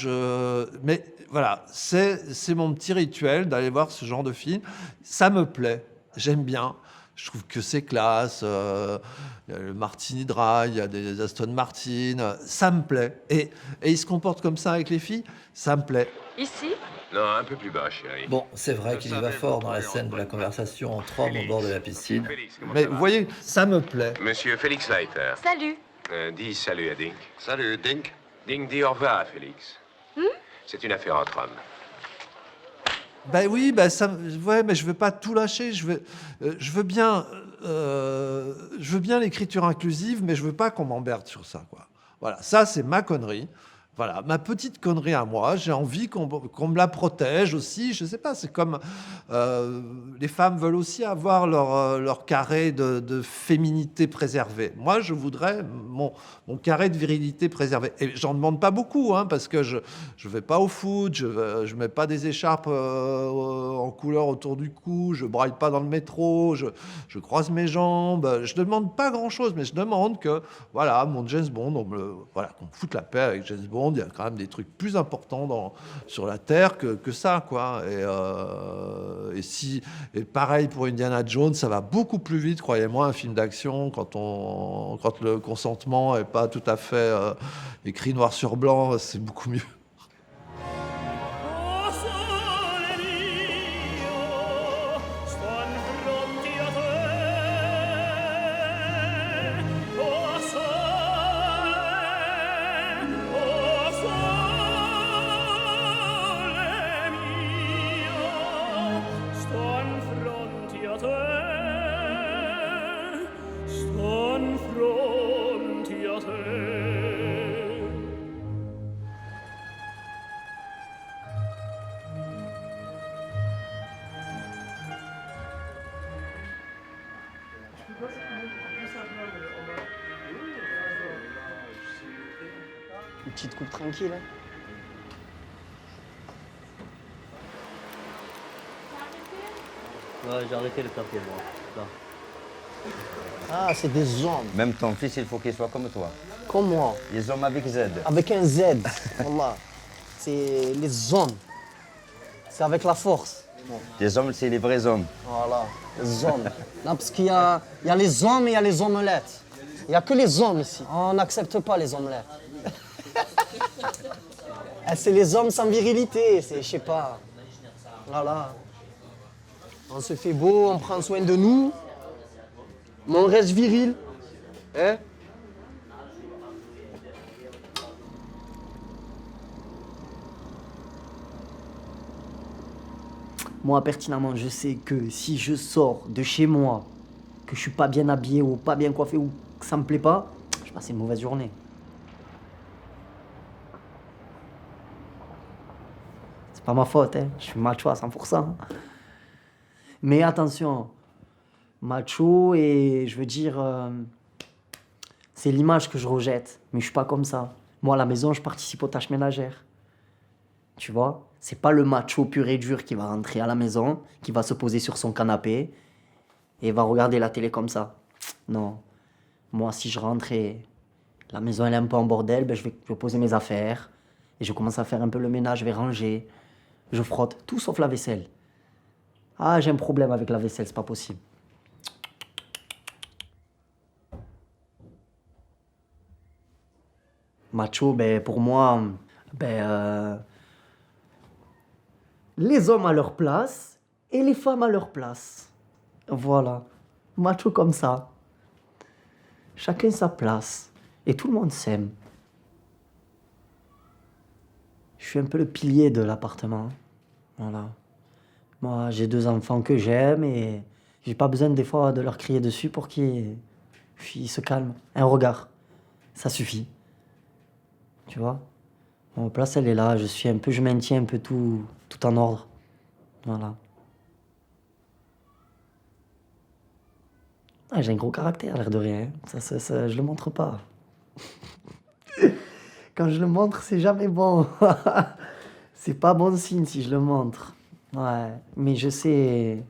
mais voilà, c'est mon petit rituel d'aller voir ce genre de film. Ça me plaît, j'aime bien. Je trouve que c'est classe. Il y a le Martini Dry, il y a des Aston Martin. Ça me plaît. Et il se comporte comme ça avec les filles, ça me plaît. Ici? Non, un peu plus bas, chérie. Bon, C'est vrai qu'il y va fort dans la scène de la conversation entre hommes au bord de la piscine. Mais vous voyez, ça me plaît. Monsieur Félix Leiter. Salut. Dis salut à Dink. Salut, Dink. Dink, dis au revoir à Félix. C'est une affaire entre hommes. Ben oui, ouais, mais je veux pas tout lâcher. Je veux bien l'écriture inclusive, mais je veux pas qu'on m'emmerde sur ça, quoi. Voilà, ça c'est ma connerie. Voilà, ma petite connerie à moi, j'ai envie qu'on me la protège aussi, je sais pas, c'est comme les femmes veulent aussi avoir leur carré de féminité préservé. Moi, je voudrais mon carré de virilité préservé. Et j'en demande pas beaucoup, hein, parce que je vais pas au foot, je mets pas des écharpes en couleur autour du cou, je braille pas dans le métro, je croise mes jambes, je demande pas grand-chose, mais je demande que, voilà, mon James Bond, qu'on me foute la paix avec James Bond. Il y a quand même des trucs plus importants sur la Terre que ça, quoi. Et pareil pour Indiana Jones, ça va beaucoup plus vite, croyez-moi, un film d'action, quand le consentement est pas tout à fait écrit noir sur blanc, c'est beaucoup mieux. Une petite coupe tranquille. Hein. Ouais, j'ai arrêté le café, moi. Là. Ah, c'est des hommes. Même ton fils, il faut qu'il soit comme toi. Comme moi. Les hommes avec Z. Avec un Z. Wallah. C'est les hommes. C'est avec la force. Bon. Les hommes, c'est les vrais hommes. Voilà, les hommes. Non, parce qu'il y a les hommes et il y a les omelettes. Il n'y a que les hommes ici. On n'accepte pas les omelettes. C'est les hommes sans virilité, je sais pas. Voilà. On se fait beau, on prend soin de nous, mais on reste viril. Hein? Moi, pertinemment, je sais que si je sors de chez moi, que je suis pas bien habillé ou pas bien coiffé ou que ça me plaît pas, je passe une mauvaise journée. C'est pas ma faute, hein. Je suis macho à 100%. Mais attention, macho et je veux dire, c'est l'image que je rejette, mais je suis pas comme ça. Moi, à la maison, je participe aux tâches ménagères. Tu vois? C'est pas le macho pur et dur qui va rentrer à la maison, qui va se poser sur son canapé et va regarder la télé comme ça. Non. Moi, si je rentre et la maison elle est un peu en bordel, ben je vais poser mes affaires et je commence à faire un peu le ménage, je vais ranger, je frotte, tout sauf la vaisselle. Ah, j'ai un problème avec la vaisselle, c'est pas possible. Macho, ben pour moi, les hommes à leur place et les femmes à leur place. Voilà. Macho comme ça. Chacun sa place. Et tout le monde s'aime. Je suis un peu le pilier de l'appartement. Voilà. Moi, j'ai 2 enfants que j'aime et j'ai pas besoin des fois de leur crier dessus pour qu'ils se calment. Un regard, ça suffit. Tu vois? Mon place, elle est là. Je maintiens un peu tout en ordre. Voilà. Ah, j'ai un gros caractère, l'air de rien. Ça, je le montre pas. Quand je le montre, c'est jamais bon. C'est pas bon signe si je le montre. Ouais, mais je sais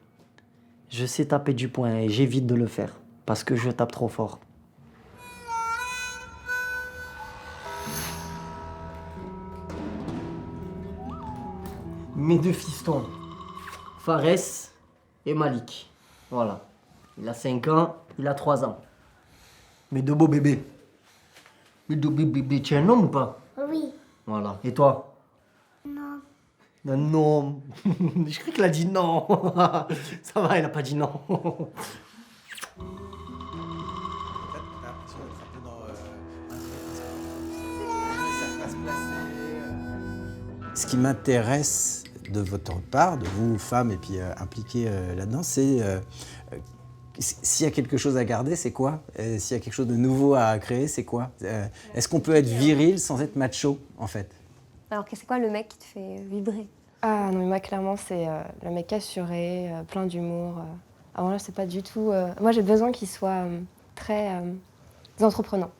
taper du poing et j'évite de le faire parce que je tape trop fort. Mes 2 fistons, Fares et Malik. Voilà. Il a 5 ans, il a 3 ans. Mes deux beaux bébés. Mes deux bébés, tu es un homme ou pas? Oui. Voilà. Et toi? Non. Non. Je crois qu'il a dit non. Ça va, il a pas dit non. Ce qui m'intéresse de votre part, de vous, femmes, et puis impliquées là-dedans, c'est s'il y a quelque chose à garder, c'est quoi? S'il y a quelque chose de nouveau à créer, c'est quoi? Est-ce qu'on peut être viril sans être macho, en fait? Alors, c'est quoi le mec qui te fait vibrer? Ah non, mais moi, clairement, c'est le mec assuré, plein d'humour. Alors là, c'est pas du tout... Moi, j'ai besoin qu'il soit très entreprenant,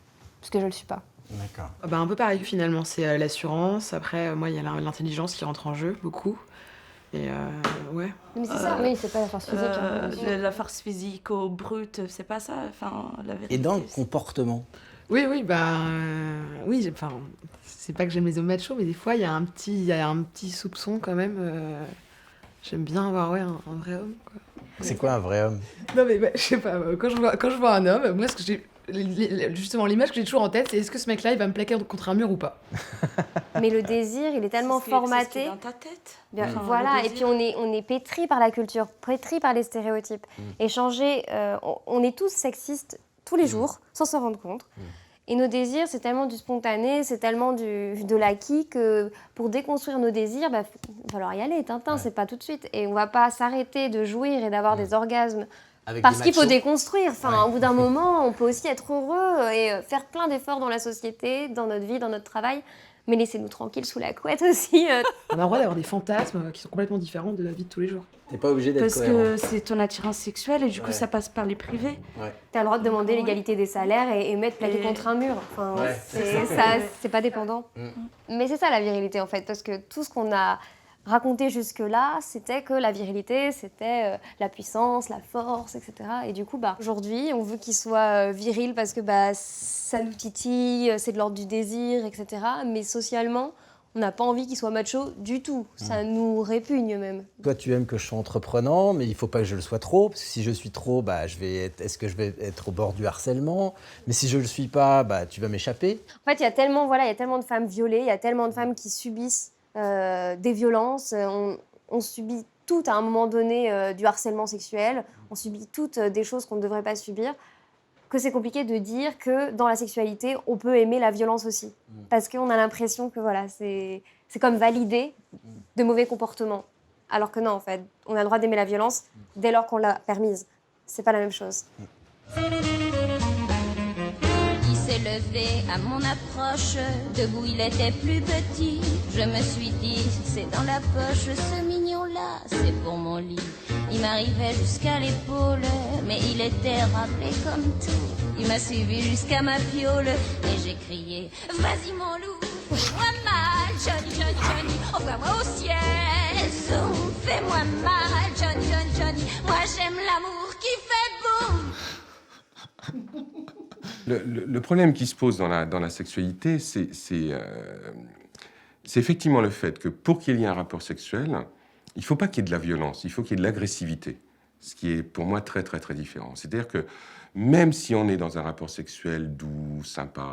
parce que je le suis pas. D'accord. Bah, un peu pareil, finalement. C'est l'assurance. Après, moi, il y a l'intelligence qui rentre en jeu, beaucoup. Et ouais. Mais c'est ça, oui, c'est pas la force physique. Hein, la force physique au brut, c'est pas ça, enfin, la vérité. Et dans le comportement? Oui, oui, enfin, c'est pas que j'aime les hommes machos, mais des fois, il y a un petit soupçon quand même. J'aime bien avoir un vrai homme, quoi. C'est quoi un vrai homme? Non, mais je sais pas, quand je vois un homme, moi, justement, l'image que j'ai toujours en tête, c'est est-ce que ce mec-là, il va me plaquer contre un mur ou pas? Mais le désir, il est tellement formaté. C'est dans ta tête. Bien, voilà, et puis on est pétri par la culture, pétri par les stéréotypes. Et changer, on est tous sexistes tous les jours, sans s'en rendre compte. Et nos désirs, c'est tellement du spontané, c'est tellement de l'acquis que pour déconstruire nos désirs, il va falloir y aller, Tintin, c'est pas tout de suite. Et on va pas s'arrêter de jouir et d'avoir des orgasmes parce qu'il faut déconstruire. Enfin, au bout d'un moment, on peut aussi être heureux et faire plein d'efforts dans la société, dans notre vie, dans notre travail. Mais laissez-nous tranquilles sous la couette aussi. On a le droit d'avoir des fantasmes qui sont complètement différents de la vie de tous les jours. T'es pas obligé d'être cohérent. Parce que c'est ton attirance sexuelle et du coup, ça passe par les privés. T'as le droit de demander l'égalité des salaires et mettre plaqué contre un mur. Enfin, c'est pas dépendant. Mais c'est ça la virilité en fait, parce que tout ce qu'on a raconté jusque-là, c'était que la virilité, c'était la puissance, la force, etc. Et du coup, aujourd'hui, on veut qu'il soit viril parce que ça nous titille, c'est de l'ordre du désir, etc. Mais socialement, on n'a pas envie qu'il soit macho du tout. Ça nous répugne même. Toi, tu aimes que je sois entreprenant, mais il ne faut pas que je le sois trop, parce que si je suis trop, est-ce que je vais être au bord du harcèlement? Mais si je ne le suis pas, tu vas m'échapper. En fait, il y a tellement de femmes violées, il y a tellement de femmes qui subissent des violences. On subit toutes à un moment donné du harcèlement sexuel, on subit toutes des choses qu'on ne devrait pas subir, que c'est compliqué de dire que dans la sexualité, on peut aimer la violence aussi. Parce qu'on a l'impression que c'est comme valider de mauvais comportements. Alors que non, en fait, on a le droit d'aimer la violence dès lors qu'on l'a permise. C'est pas la même chose. Il s'est levé à mon approche, debout il était plus petit. Je me suis dit, c'est dans la poche, ce mignon-là, c'est pour mon lit. Il m'arrivait jusqu'à l'épaule, mais il était râpé comme tout. Il m'a suivi jusqu'à ma piole, et j'ai crié, vas-y mon loup, fais-moi mal, Johnny, Johnny, Johnny, envoie-moi au ciel. Fais-moi mal, Johnny, Johnny, Johnny, moi j'aime l'amour qui fait boum. Le problème qui se pose dans la sexualité, c'est effectivement le fait que pour qu'il y ait un rapport sexuel, il ne faut pas qu'il y ait de la violence, il faut qu'il y ait de l'agressivité, ce qui est pour moi très très très différent. C'est-à-dire que même si on est dans un rapport sexuel doux, sympa,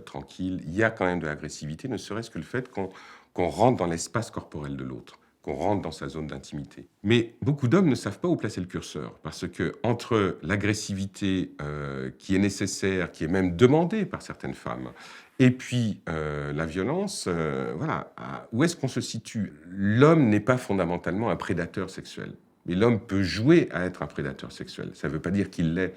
tranquille, il y a quand même de l'agressivité, ne serait-ce que le fait qu'on rentre dans l'espace corporel de l'autre, qu'on rentre dans sa zone d'intimité. Mais beaucoup d'hommes ne savent pas où placer le curseur, parce que entre l'agressivité qui est nécessaire, qui est même demandée par certaines femmes, et puis la violence, où est-ce qu'on se situe? L'homme n'est pas fondamentalement un prédateur sexuel, mais l'homme peut jouer à être un prédateur sexuel. Ça ne veut pas dire qu'il l'est.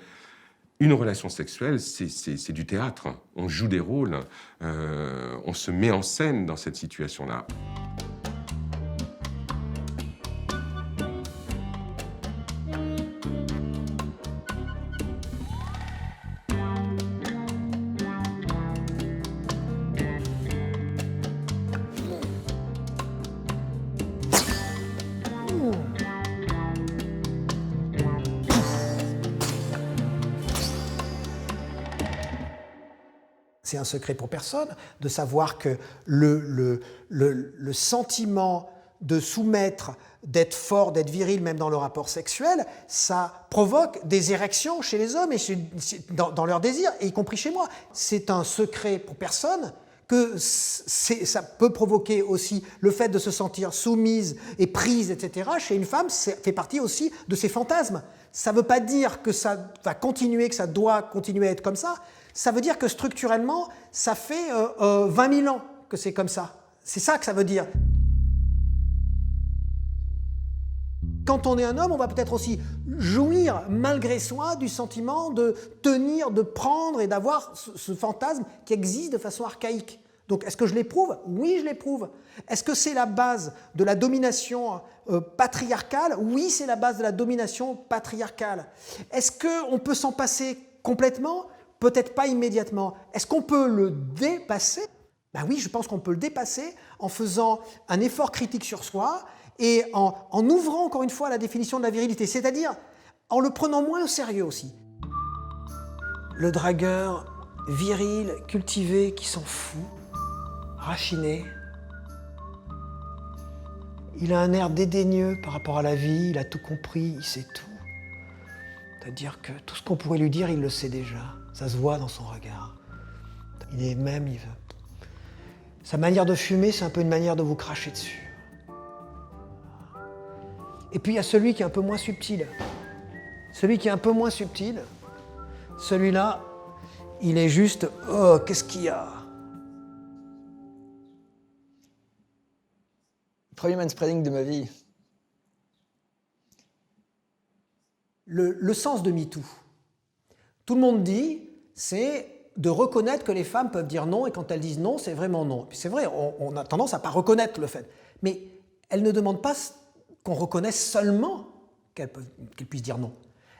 Une relation sexuelle, c'est du théâtre. On joue des rôles, on se met en scène dans cette situation-là. C'est un secret pour personne de savoir que le sentiment de soumettre d'être fort, d'être viril, même dans le rapport sexuel, ça provoque des érections chez les hommes et dans leurs désirs, y compris chez moi. C'est un secret pour personne que ça peut provoquer aussi le fait de se sentir soumise et prise, etc. Chez une femme, ça fait partie aussi de ses fantasmes. Ça ne veut pas dire que ça va continuer, que ça doit continuer à être comme ça. Ça veut dire que structurellement, ça fait 20 000 ans que c'est comme ça. C'est ça que ça veut dire. Quand on est un homme, on va peut-être aussi jouir, malgré soi, du sentiment de tenir, de prendre et d'avoir ce fantasme qui existe de façon archaïque. Donc, est-ce que je l'éprouve ? Oui, je l'éprouve. Est-ce que c'est la base de la domination patriarcale ? Oui, c'est la base de la domination patriarcale. Est-ce qu'on peut s'en passer complètement ? Peut-être pas immédiatement. Est-ce qu'on peut le dépasser ? Ben oui, je pense qu'on peut le dépasser en faisant un effort critique sur soi et en ouvrant encore une fois la définition de la virilité, c'est-à-dire en le prenant moins au sérieux aussi. Le dragueur viril, cultivé, qui s'en fout, raffiné, il a un air dédaigneux par rapport à la vie, il a tout compris, il sait tout. C'est-à-dire que tout ce qu'on pourrait lui dire, il le sait déjà. Ça se voit dans son regard. Il est même, il veut. Sa manière de fumer, c'est un peu une manière de vous cracher dessus. Et puis il y a celui qui est un peu moins subtil. Celui qui est un peu moins subtil, celui-là, il est juste « Oh, qu'est-ce qu'il y a ?» Premier manspreading de ma vie. Le sens de MeToo. Tout le monde dit, c'est de reconnaître que les femmes peuvent dire non, et quand elles disent non, c'est vraiment non. Puis c'est vrai, on a tendance à ne pas reconnaître le fait. Mais elles ne demandent pas qu'on reconnaisse seulement qu'elles puissent dire non.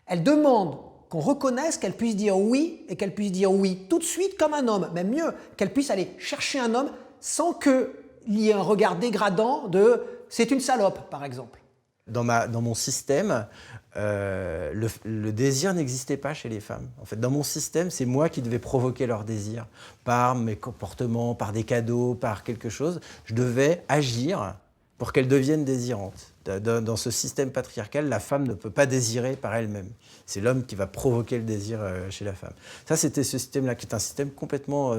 Elles demandent qu'on reconnaisse qu'elles puissent dire oui, et qu'elles puissent dire oui tout de suite comme un homme. Même mieux, qu'elles puissent aller chercher un homme sans qu'il y ait un regard dégradant de « c'est une salope », par exemple. Dans mon système, le désir n'existait pas chez les femmes. En fait, dans mon système, c'est moi qui devais provoquer leur désir par mes comportements, par des cadeaux, par quelque chose. Je devais agir pour qu'elles deviennent désirantes. Dans ce système patriarcal, la femme ne peut pas désirer par elle-même. C'est l'homme qui va provoquer le désir chez la femme. Ça, c'était ce système-là, qui est un système complètement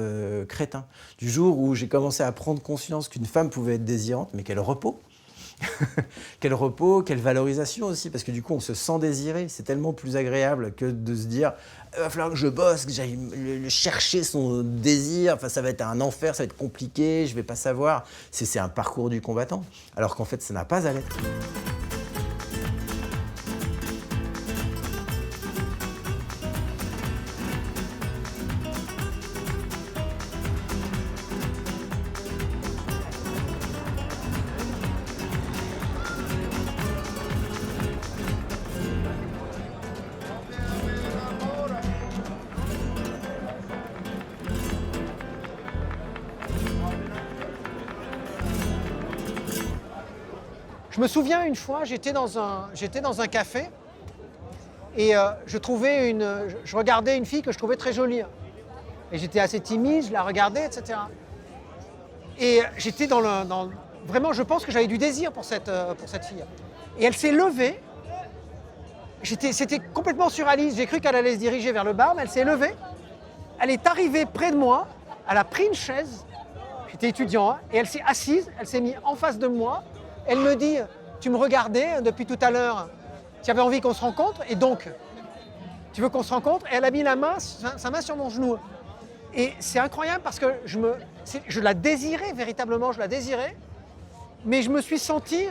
crétin. Du jour où j'ai commencé à prendre conscience qu'une femme pouvait être désirante, mais quel repos quel repos, quelle valorisation aussi, parce que du coup on se sent désiré, c'est tellement plus agréable que de se dire il va falloir que je bosse, que j'aille chercher son désir, enfin ça va être un enfer, ça va être compliqué, je vais pas savoir. C'est un parcours du combattant, alors qu'en fait ça n'a pas à l'être. Je me souviens une fois, j'étais dans un café et je regardais une fille que je trouvais très jolie. Et j'étais assez timide, je la regardais, etc. Et j'étais vraiment, je pense que j'avais du désir pour cette fille. Et elle s'est levée, c'était complètement surréaliste, j'ai cru qu'elle allait se diriger vers le bar, mais elle s'est levée, elle est arrivée près de moi, elle a pris une chaise, j'étais étudiant, et elle s'est assise, elle s'est mise en face de moi. Elle me dit, tu me regardais depuis tout à l'heure, tu avais envie qu'on se rencontre, et donc, tu veux qu'on se rencontre? Et elle a mis sa main sur mon genou. Et c'est incroyable parce que je la désirais, véritablement, je la désirais, mais je me suis senti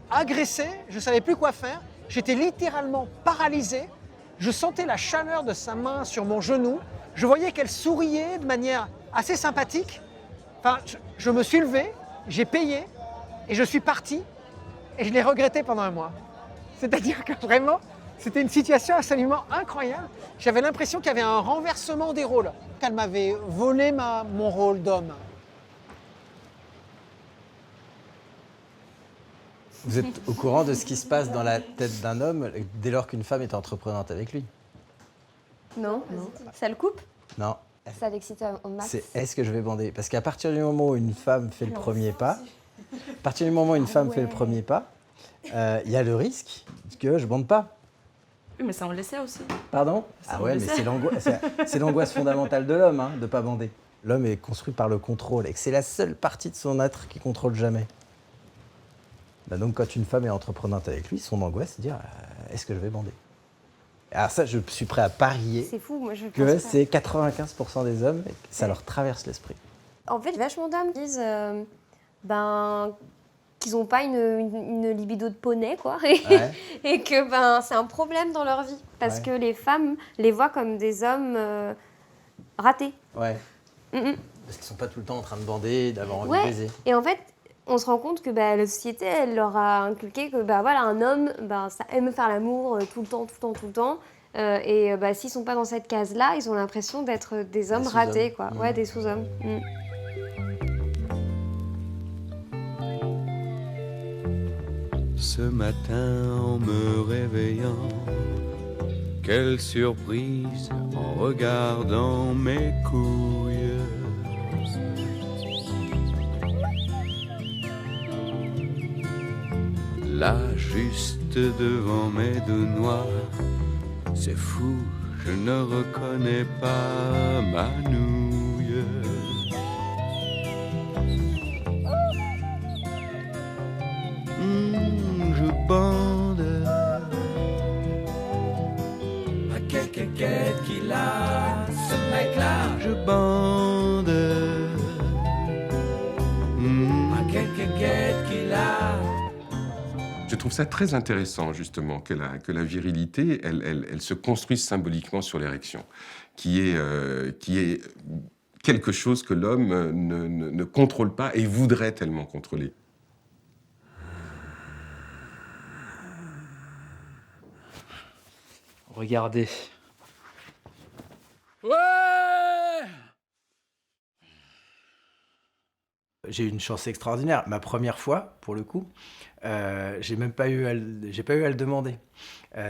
agressé, je ne savais plus quoi faire, j'étais littéralement paralysé, je sentais la chaleur de sa main sur mon genou, je voyais qu'elle souriait de manière assez sympathique. Enfin, je me suis levé, j'ai payé, et je suis parti, et je l'ai regretté pendant un mois. C'est-à-dire que vraiment, c'était une situation absolument incroyable. J'avais l'impression qu'il y avait un renversement des rôles, qu'elle m'avait volé mon rôle d'homme. Vous êtes au courant de ce qui se passe dans la tête d'un homme dès lors qu'une femme est entreprenante avec lui? Non. Ça le coupe? Non. Ça l'excite au max. C'est est-ce que je vais bander? Parce qu'à partir du moment où une femme fait le premier pas, il y a le risque que je bande pas. Oui, mais ça, on le sait aussi. Pardon? Ça, Ah on ouais, le mais sait. c'est l'angoisse fondamentale de l'homme, de ne pas bander. L'homme est construit par le contrôle et que c'est la seule partie de son être qui contrôle jamais. Bah donc quand une femme est entreprenante avec lui, son angoisse, c'est de dire est-ce que je vais bander? Alors ça, je suis prêt à parier C'est fou, moi je pense que pas. c'est 95% des hommes, ça leur traverse l'esprit. En fait, vachement d'hommes disent qu'ils n'ont pas une libido de poney, quoi. Ouais. Et que c'est un problème dans leur vie. Parce Ouais. que les femmes les voient comme des hommes ratés. Ouais. Mm-mm. Parce qu'ils sont pas tout le temps en train de bander, d'avoir envie de Ouais. baiser. Et en fait, on se rend compte que la société, elle leur a inculqué que un homme, ça aime faire l'amour tout le temps. S'ils sont pas dans cette case-là, ils ont l'impression d'être des hommes sous-hommes. ratés, quoi. Ouais, des sous-hommes. Mm. Ce matin, en me réveillant, quelle surprise en regardant mes couilles. Là, juste devant mes deux noix, c'est fou, je ne reconnais pas ma nouille. Je bande. À quelle quéquette qu'il a, ce mec-là. Je bande. À quelle quéquette qu'il a. Je trouve ça très intéressant, justement, que la virilité, elle se construise symboliquement sur l'érection, qui est quelque chose que l'homme ne contrôle pas et voudrait tellement contrôler. Regardez. Ouais! J'ai eu une chance extraordinaire. Ma première fois, pour le coup, j'ai pas eu à le demander.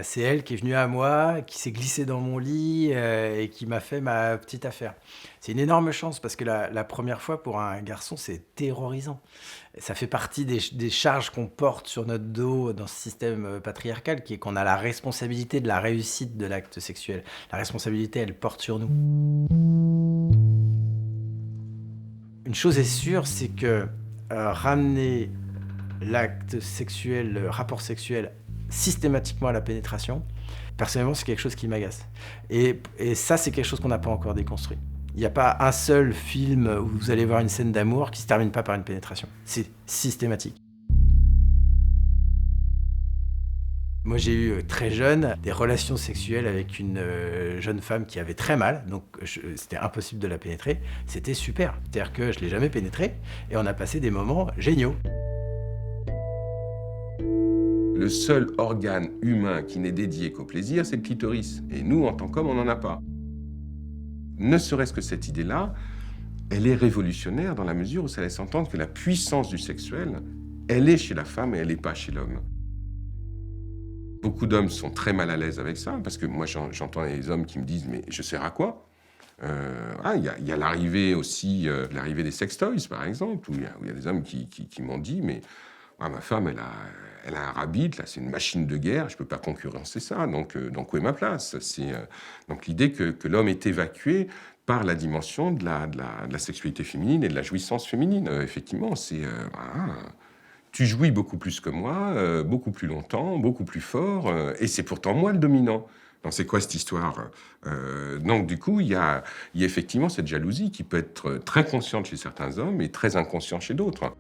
C'est elle qui est venue à moi, qui s'est glissée dans mon lit et qui m'a fait ma petite affaire. C'est une énorme chance parce que la première fois pour un garçon, c'est terrorisant. Ça fait partie des charges qu'on porte sur notre dos dans ce système patriarcal, qui est qu'on a la responsabilité de la réussite de l'acte sexuel. La responsabilité, elle porte sur nous. Une chose est sûre, c'est que ramener l'acte sexuel, le rapport sexuel systématiquement à la pénétration, personnellement, c'est quelque chose qui m'agace. Et ça, c'est quelque chose qu'on n'a pas encore déconstruit. Il n'y a pas un seul film où vous allez voir une scène d'amour qui ne se termine pas par une pénétration. C'est systématique. Moi, j'ai eu très jeune des relations sexuelles avec une jeune femme qui avait très mal, donc c'était impossible de la pénétrer. C'était super. C'est-à-dire que je ne l'ai jamais pénétrée et on a passé des moments géniaux. Le seul organe humain qui n'est dédié qu'au plaisir, c'est le clitoris. Et nous, en tant qu'hommes, on n'en a pas. Ne serait-ce que cette idée-là, elle est révolutionnaire dans la mesure où ça laisse entendre que la puissance du sexuel, elle est chez la femme et elle n'est pas chez l'homme. Beaucoup d'hommes sont très mal à l'aise avec ça, parce que moi, j'entends les hommes qui me disent « mais je sers à quoi ?» Il y a l'arrivée aussi, l'arrivée des sextoys, par exemple, où il y a des hommes qui m'ont dit « mais ma femme, elle a un rabbit, là, c'est une machine de guerre, je ne peux pas concurrencer ça, donc où est ma place ?» Donc l'idée que l'homme est évacué par la dimension de la sexualité féminine et de la jouissance féminine. Effectivement, tu jouis beaucoup plus que moi, beaucoup plus longtemps, beaucoup plus fort, et c'est pourtant moi le dominant. Donc c'est quoi cette histoire? Donc du coup, il y a effectivement cette jalousie qui peut être très consciente chez certains hommes et très inconsciente chez d'autres.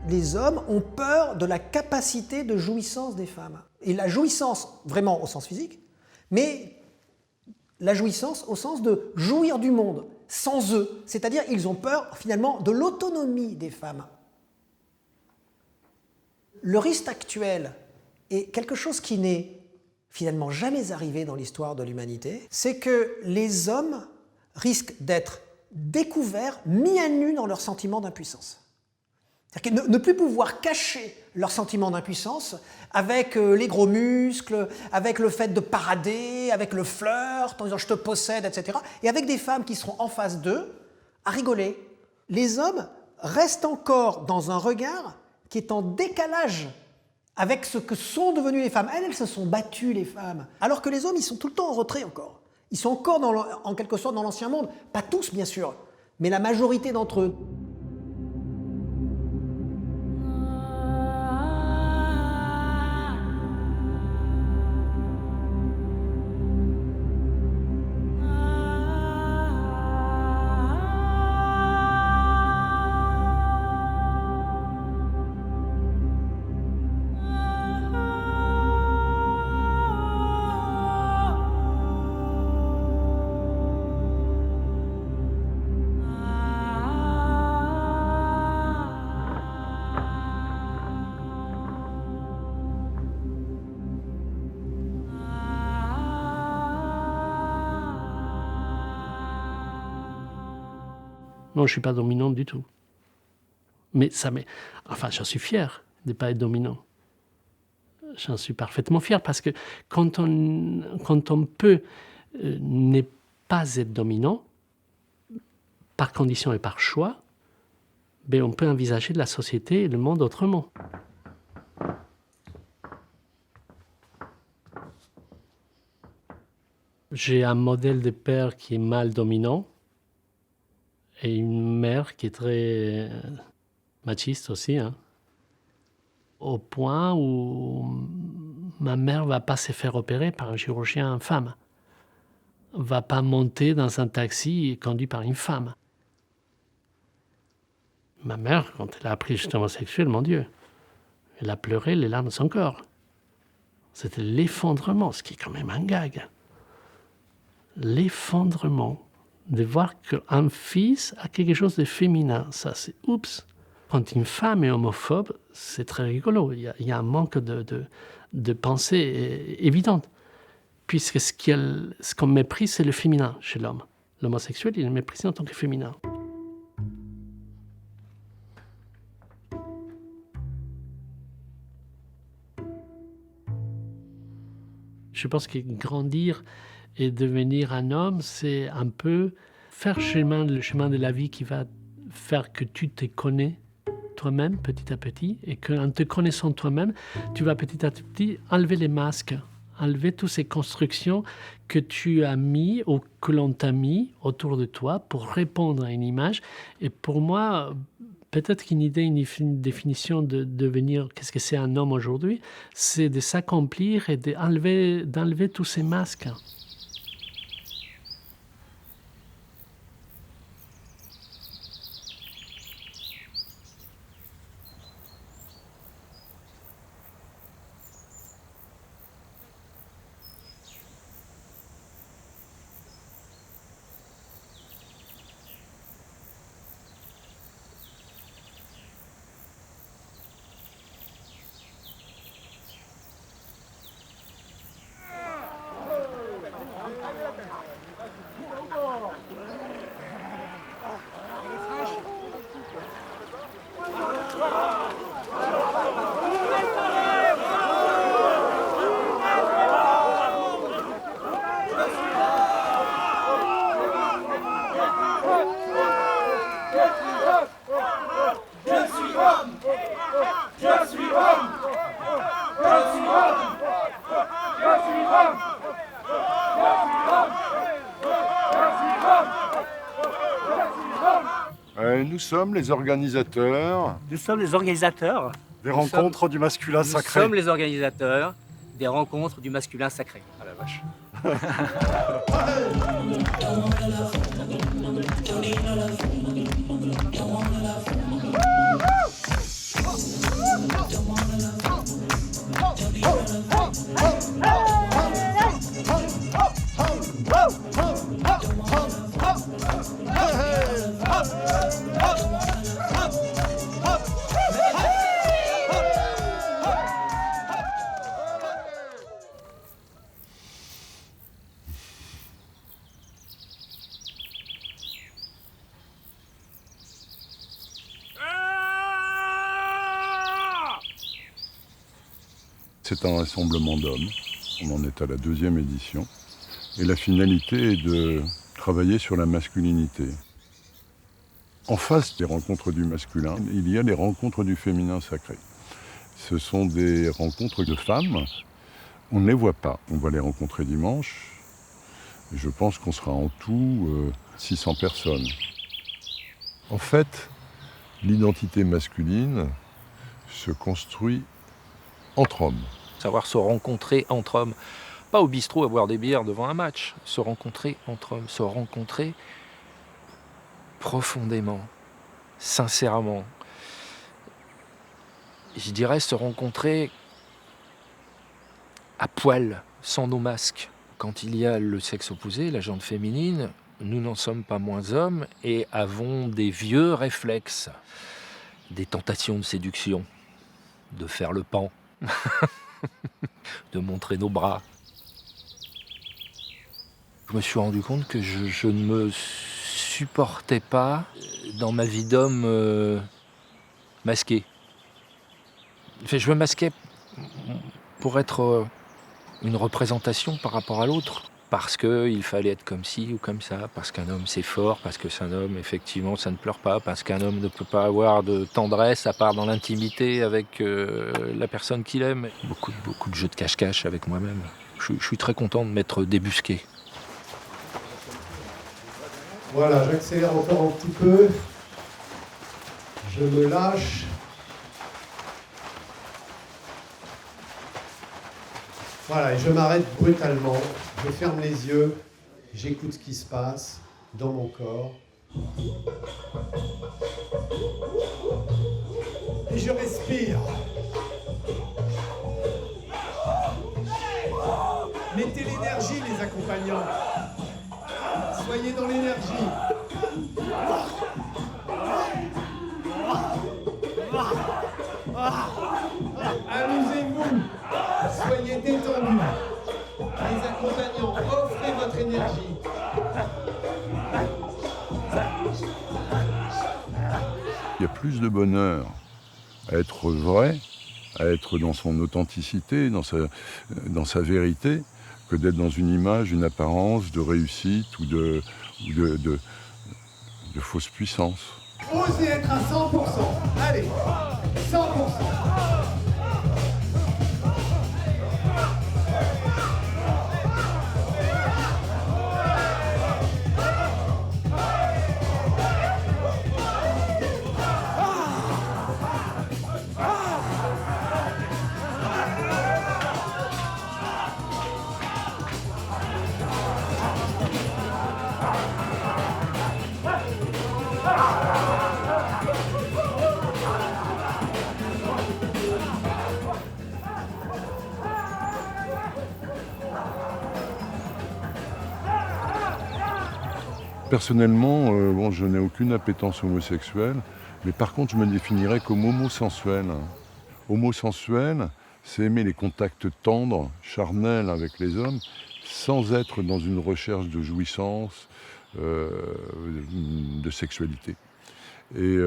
Les hommes ont peur de la capacité de jouissance des femmes. Et la jouissance, vraiment au sens physique, mais la jouissance au sens de jouir du monde. sans eux. C'est-à-dire ils ont peur finalement de l'autonomie des femmes. Le risque actuel est quelque chose qui n'est finalement jamais arrivé dans l'histoire de l'humanité, c'est que les hommes risquent d'être découverts, mis à nu dans leur sentiment d'impuissance. C'est-à-dire que ne plus pouvoir cacher leur sentiment d'impuissance avec les gros muscles, avec le fait de parader, avec le flirt, en disant je te possède, etc. Et avec des femmes qui seront en face d'eux, à rigoler. Les hommes restent encore dans un regard qui est en décalage avec ce que sont devenues les femmes. Elles se sont battues, les femmes. Alors que les hommes, ils sont tout le temps en retrait encore. Ils sont encore, en quelque sorte, dans l'ancien monde. Pas tous, bien sûr, mais la majorité d'entre eux. Non, je ne suis pas dominant du tout. Mais enfin, j'en suis fier de ne pas être dominant. J'en suis parfaitement fier parce que quand on peut ne pas être dominant, par condition et par choix, ben on peut envisager la société et le monde autrement. J'ai un modèle de père qui est mal dominant et une mère qui est très machiste aussi, hein. Au point où ma mère ne va pas se faire opérer par un chirurgien femme, ne va pas monter dans un taxi conduit par une femme. Ma mère, quand elle a appris que j'étais homosexuel, mon Dieu, elle a pleuré les larmes de son corps. C'était l'effondrement, ce qui est quand même un gag. L'effondrement de voir qu'un fils a quelque chose de féminin. Ça, c'est oups. Quand une femme est homophobe, c'est très rigolo. Il y a un manque de pensée évidente. Puisque ce qu'on méprise, c'est le féminin chez l'homme. L'homosexuel, il est méprisé en tant que féminin. Je pense que grandir et devenir un homme, c'est un peu faire le chemin de la vie qui va faire que tu te connais toi-même petit à petit et qu'en te connaissant toi-même, tu vas petit à petit enlever les masques, enlever toutes ces constructions que tu as mis ou que l'on t'a mis autour de toi pour répondre à une image. Et pour moi, peut-être qu'une idée, une définition de devenir, qu'est-ce que c'est un homme aujourd'hui, c'est de s'accomplir et d'enlever tous ces masques. Nous sommes les organisateurs. Nous sommes les organisateurs. Des rencontres du masculin sacré. Nous sommes les organisateurs des rencontres du masculin sacré. Ah la vache. C'est un rassemblement d'hommes. On en est à la 2e édition. Et la finalité est de travailler sur la masculinité. En face des rencontres du masculin, il y a les rencontres du féminin sacré. Ce sont des rencontres de femmes. On ne les voit pas. On va les rencontrer dimanche. Et je pense qu'on sera en tout 600 personnes. En fait, l'identité masculine se construit entre hommes. Savoir se rencontrer entre hommes. Pas au bistrot à boire des bières devant un match. Se rencontrer entre hommes. Se rencontrer profondément, sincèrement. Je dirais se rencontrer à poil, sans nos masques. Quand il y a le sexe opposé, la jante féminine, nous n'en sommes pas moins hommes et avons des vieux réflexes, des tentations de séduction, de faire le pan, de montrer nos bras. Je me suis rendu compte que je ne me supportais pas dans ma vie d'homme masqué. Enfin, je me masquais pour être une représentation par rapport à l'autre. Parce qu'il fallait être comme ci ou comme ça, parce qu'un homme c'est fort, parce que c'est un homme, effectivement, ça ne pleure pas, parce qu'un homme ne peut pas avoir de tendresse à part dans l'intimité avec la personne qu'il aime. Beaucoup de jeux de cache-cache avec moi-même. Je suis très content de m'être débusqué. Voilà, j'accélère encore un petit peu. Je me lâche. Voilà, et je m'arrête brutalement. Je ferme les yeux. J'écoute ce qui se passe dans mon corps. Et je respire. Mettez l'énergie, les accompagnants. Soyez dans l'énergie. Amusez-vous. Soyez détendus. Les accompagnants, offrez votre énergie. Il y a plus de bonheur à être vrai, à être dans son authenticité, dans sa vérité, que d'être dans une image, une apparence de réussite ou de fausse puissance. Osez être à 100%. Allez, 100%. Personnellement, bon, je n'ai aucune appétence homosexuelle, mais par contre, je me définirais comme homosensuel. Homosensuel, c'est aimer les contacts tendres, charnels avec les hommes, sans être dans une recherche de jouissance, de sexualité. Et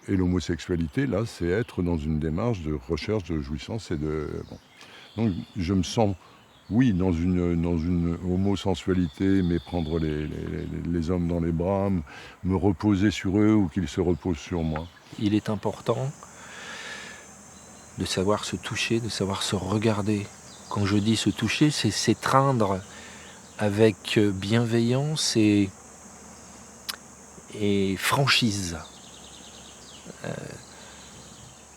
l'homosexualité, là, c'est être dans une démarche de recherche de jouissance et de... Bon. Donc, je me sens... Oui, dans une homosensualité, mais prendre les hommes dans les bras, me reposer sur eux ou qu'ils se reposent sur moi. Il est important de savoir se toucher, de savoir se regarder. Quand je dis se toucher, c'est s'étreindre avec bienveillance et franchise.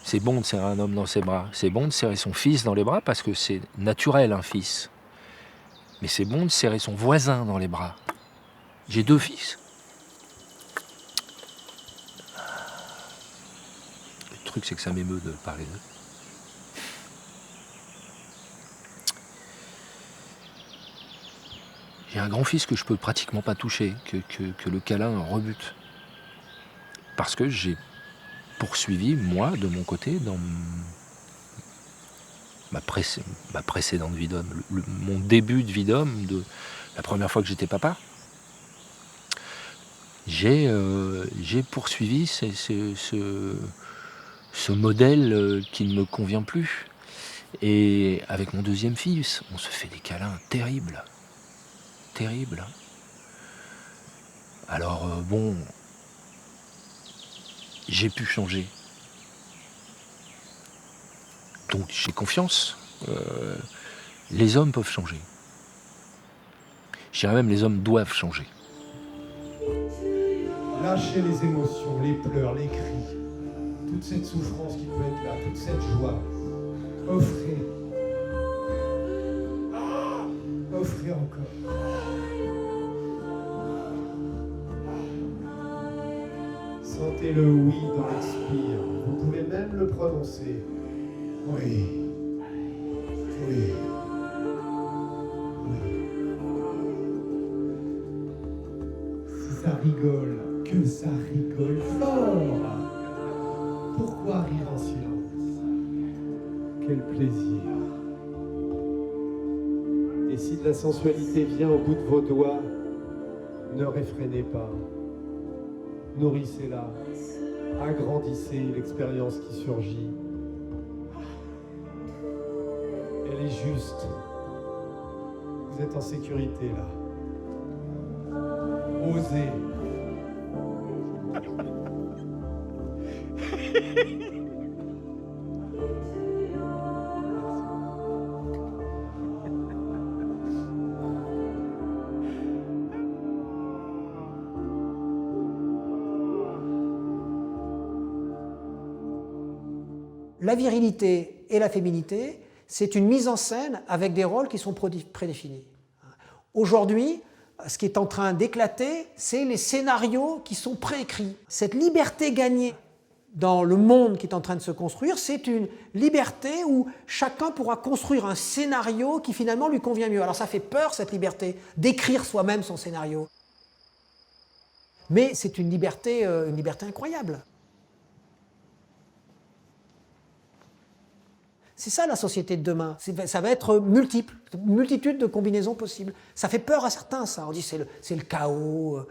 C'est bon de serrer un homme dans ses bras, c'est bon de serrer son fils dans les bras parce que c'est naturel un fils. Mais c'est bon de serrer son voisin dans les bras. J'ai 2 fils. Le truc c'est que ça m'émeut de parler d'eux. J'ai un grand-fils que je peux pratiquement pas toucher, que le câlin rebute. Parce que j'ai poursuivi, moi, de mon côté, dans ma précédente vie d'homme, mon début de vie d'homme, de la première fois que j'étais papa, j'ai poursuivi ce modèle qui ne me convient plus. Et avec mon deuxième fils, on se fait des câlins terribles. Terribles. Alors bon, j'ai pu changer. Donc j'ai confiance. Les hommes peuvent changer. Je dirais même les hommes doivent changer. Lâchez les émotions, les pleurs, les cris, toute cette souffrance qui peut être là, toute cette joie. Offrez. Offrez encore. Sentez le oui dans l'expire. Vous pouvez même le prononcer. Oui. Oui. Si ça rigole, que ça rigole fort. Pourquoi rire en silence? Quel plaisir. Et si de la sensualité vient au bout de vos doigts, ne réfrénez pas. Nourrissez-la. Agrandissez l'expérience qui surgit. Elle est juste. Vous êtes en sécurité là. Osez. La virilité et la féminité, c'est une mise en scène avec des rôles qui sont prédéfinis. Aujourd'hui, ce qui est en train d'éclater, c'est les scénarios qui sont préécrits. Cette liberté gagnée dans le monde qui est en train de se construire, c'est une liberté où chacun pourra construire un scénario qui finalement lui convient mieux. Alors ça fait peur, cette liberté, d'écrire soi-même son scénario. Mais c'est une liberté incroyable. C'est ça la société de demain. Ça va être multiple, une multitude de combinaisons possibles. Ça fait peur à certains, ça. On dit c'est le chaos.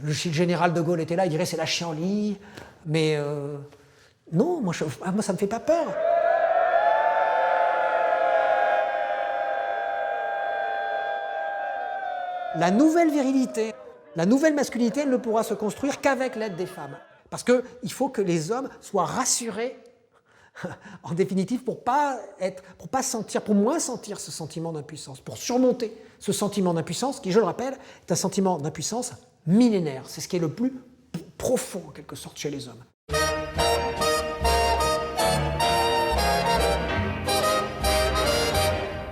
Le général de Gaulle était là, il dirait c'est la chienlit. Mais non, moi ça ne me fait pas peur. La nouvelle virilité, la nouvelle masculinité, elle ne pourra se construire qu'avec l'aide des femmes. Parce qu'il faut que les hommes soient rassurés en définitive, pour moins sentir ce sentiment d'impuissance, pour surmonter ce sentiment d'impuissance, qui, je le rappelle, est un sentiment d'impuissance millénaire. C'est ce qui est le plus profond, en quelque sorte, chez les hommes.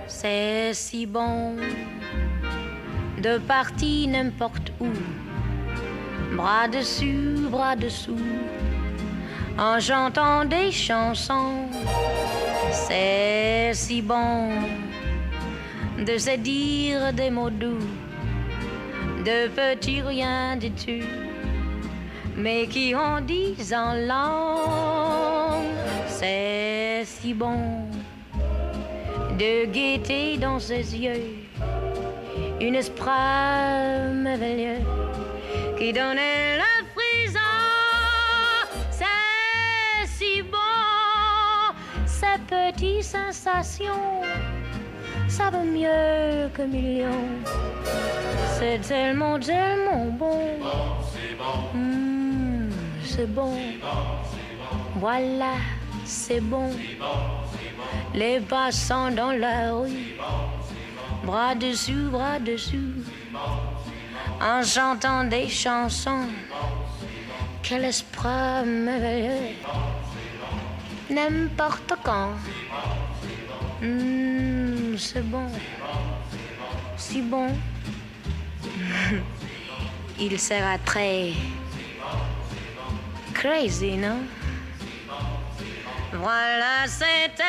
C'est si bon de partir n'importe où, bras dessus, bras dessous, en chantant des chansons. C'est si bon de se dire des mots doux, de petits riens du tout, mais qui en disent en langue. C'est si bon de gaieté dans ses yeux, une esprit merveilleux qui donnait la frisson. Ces petites sensations, ça vaut mieux que millions. C'est tellement, tellement bon. C'est bon. Voilà, c'est bon. Les passants dans la rue, bras dessus, en chantant des chansons. Quel esprit merveilleux. N'importe quand. C'est bon. Si bon. Il sera très crazy, non? Voilà, c'était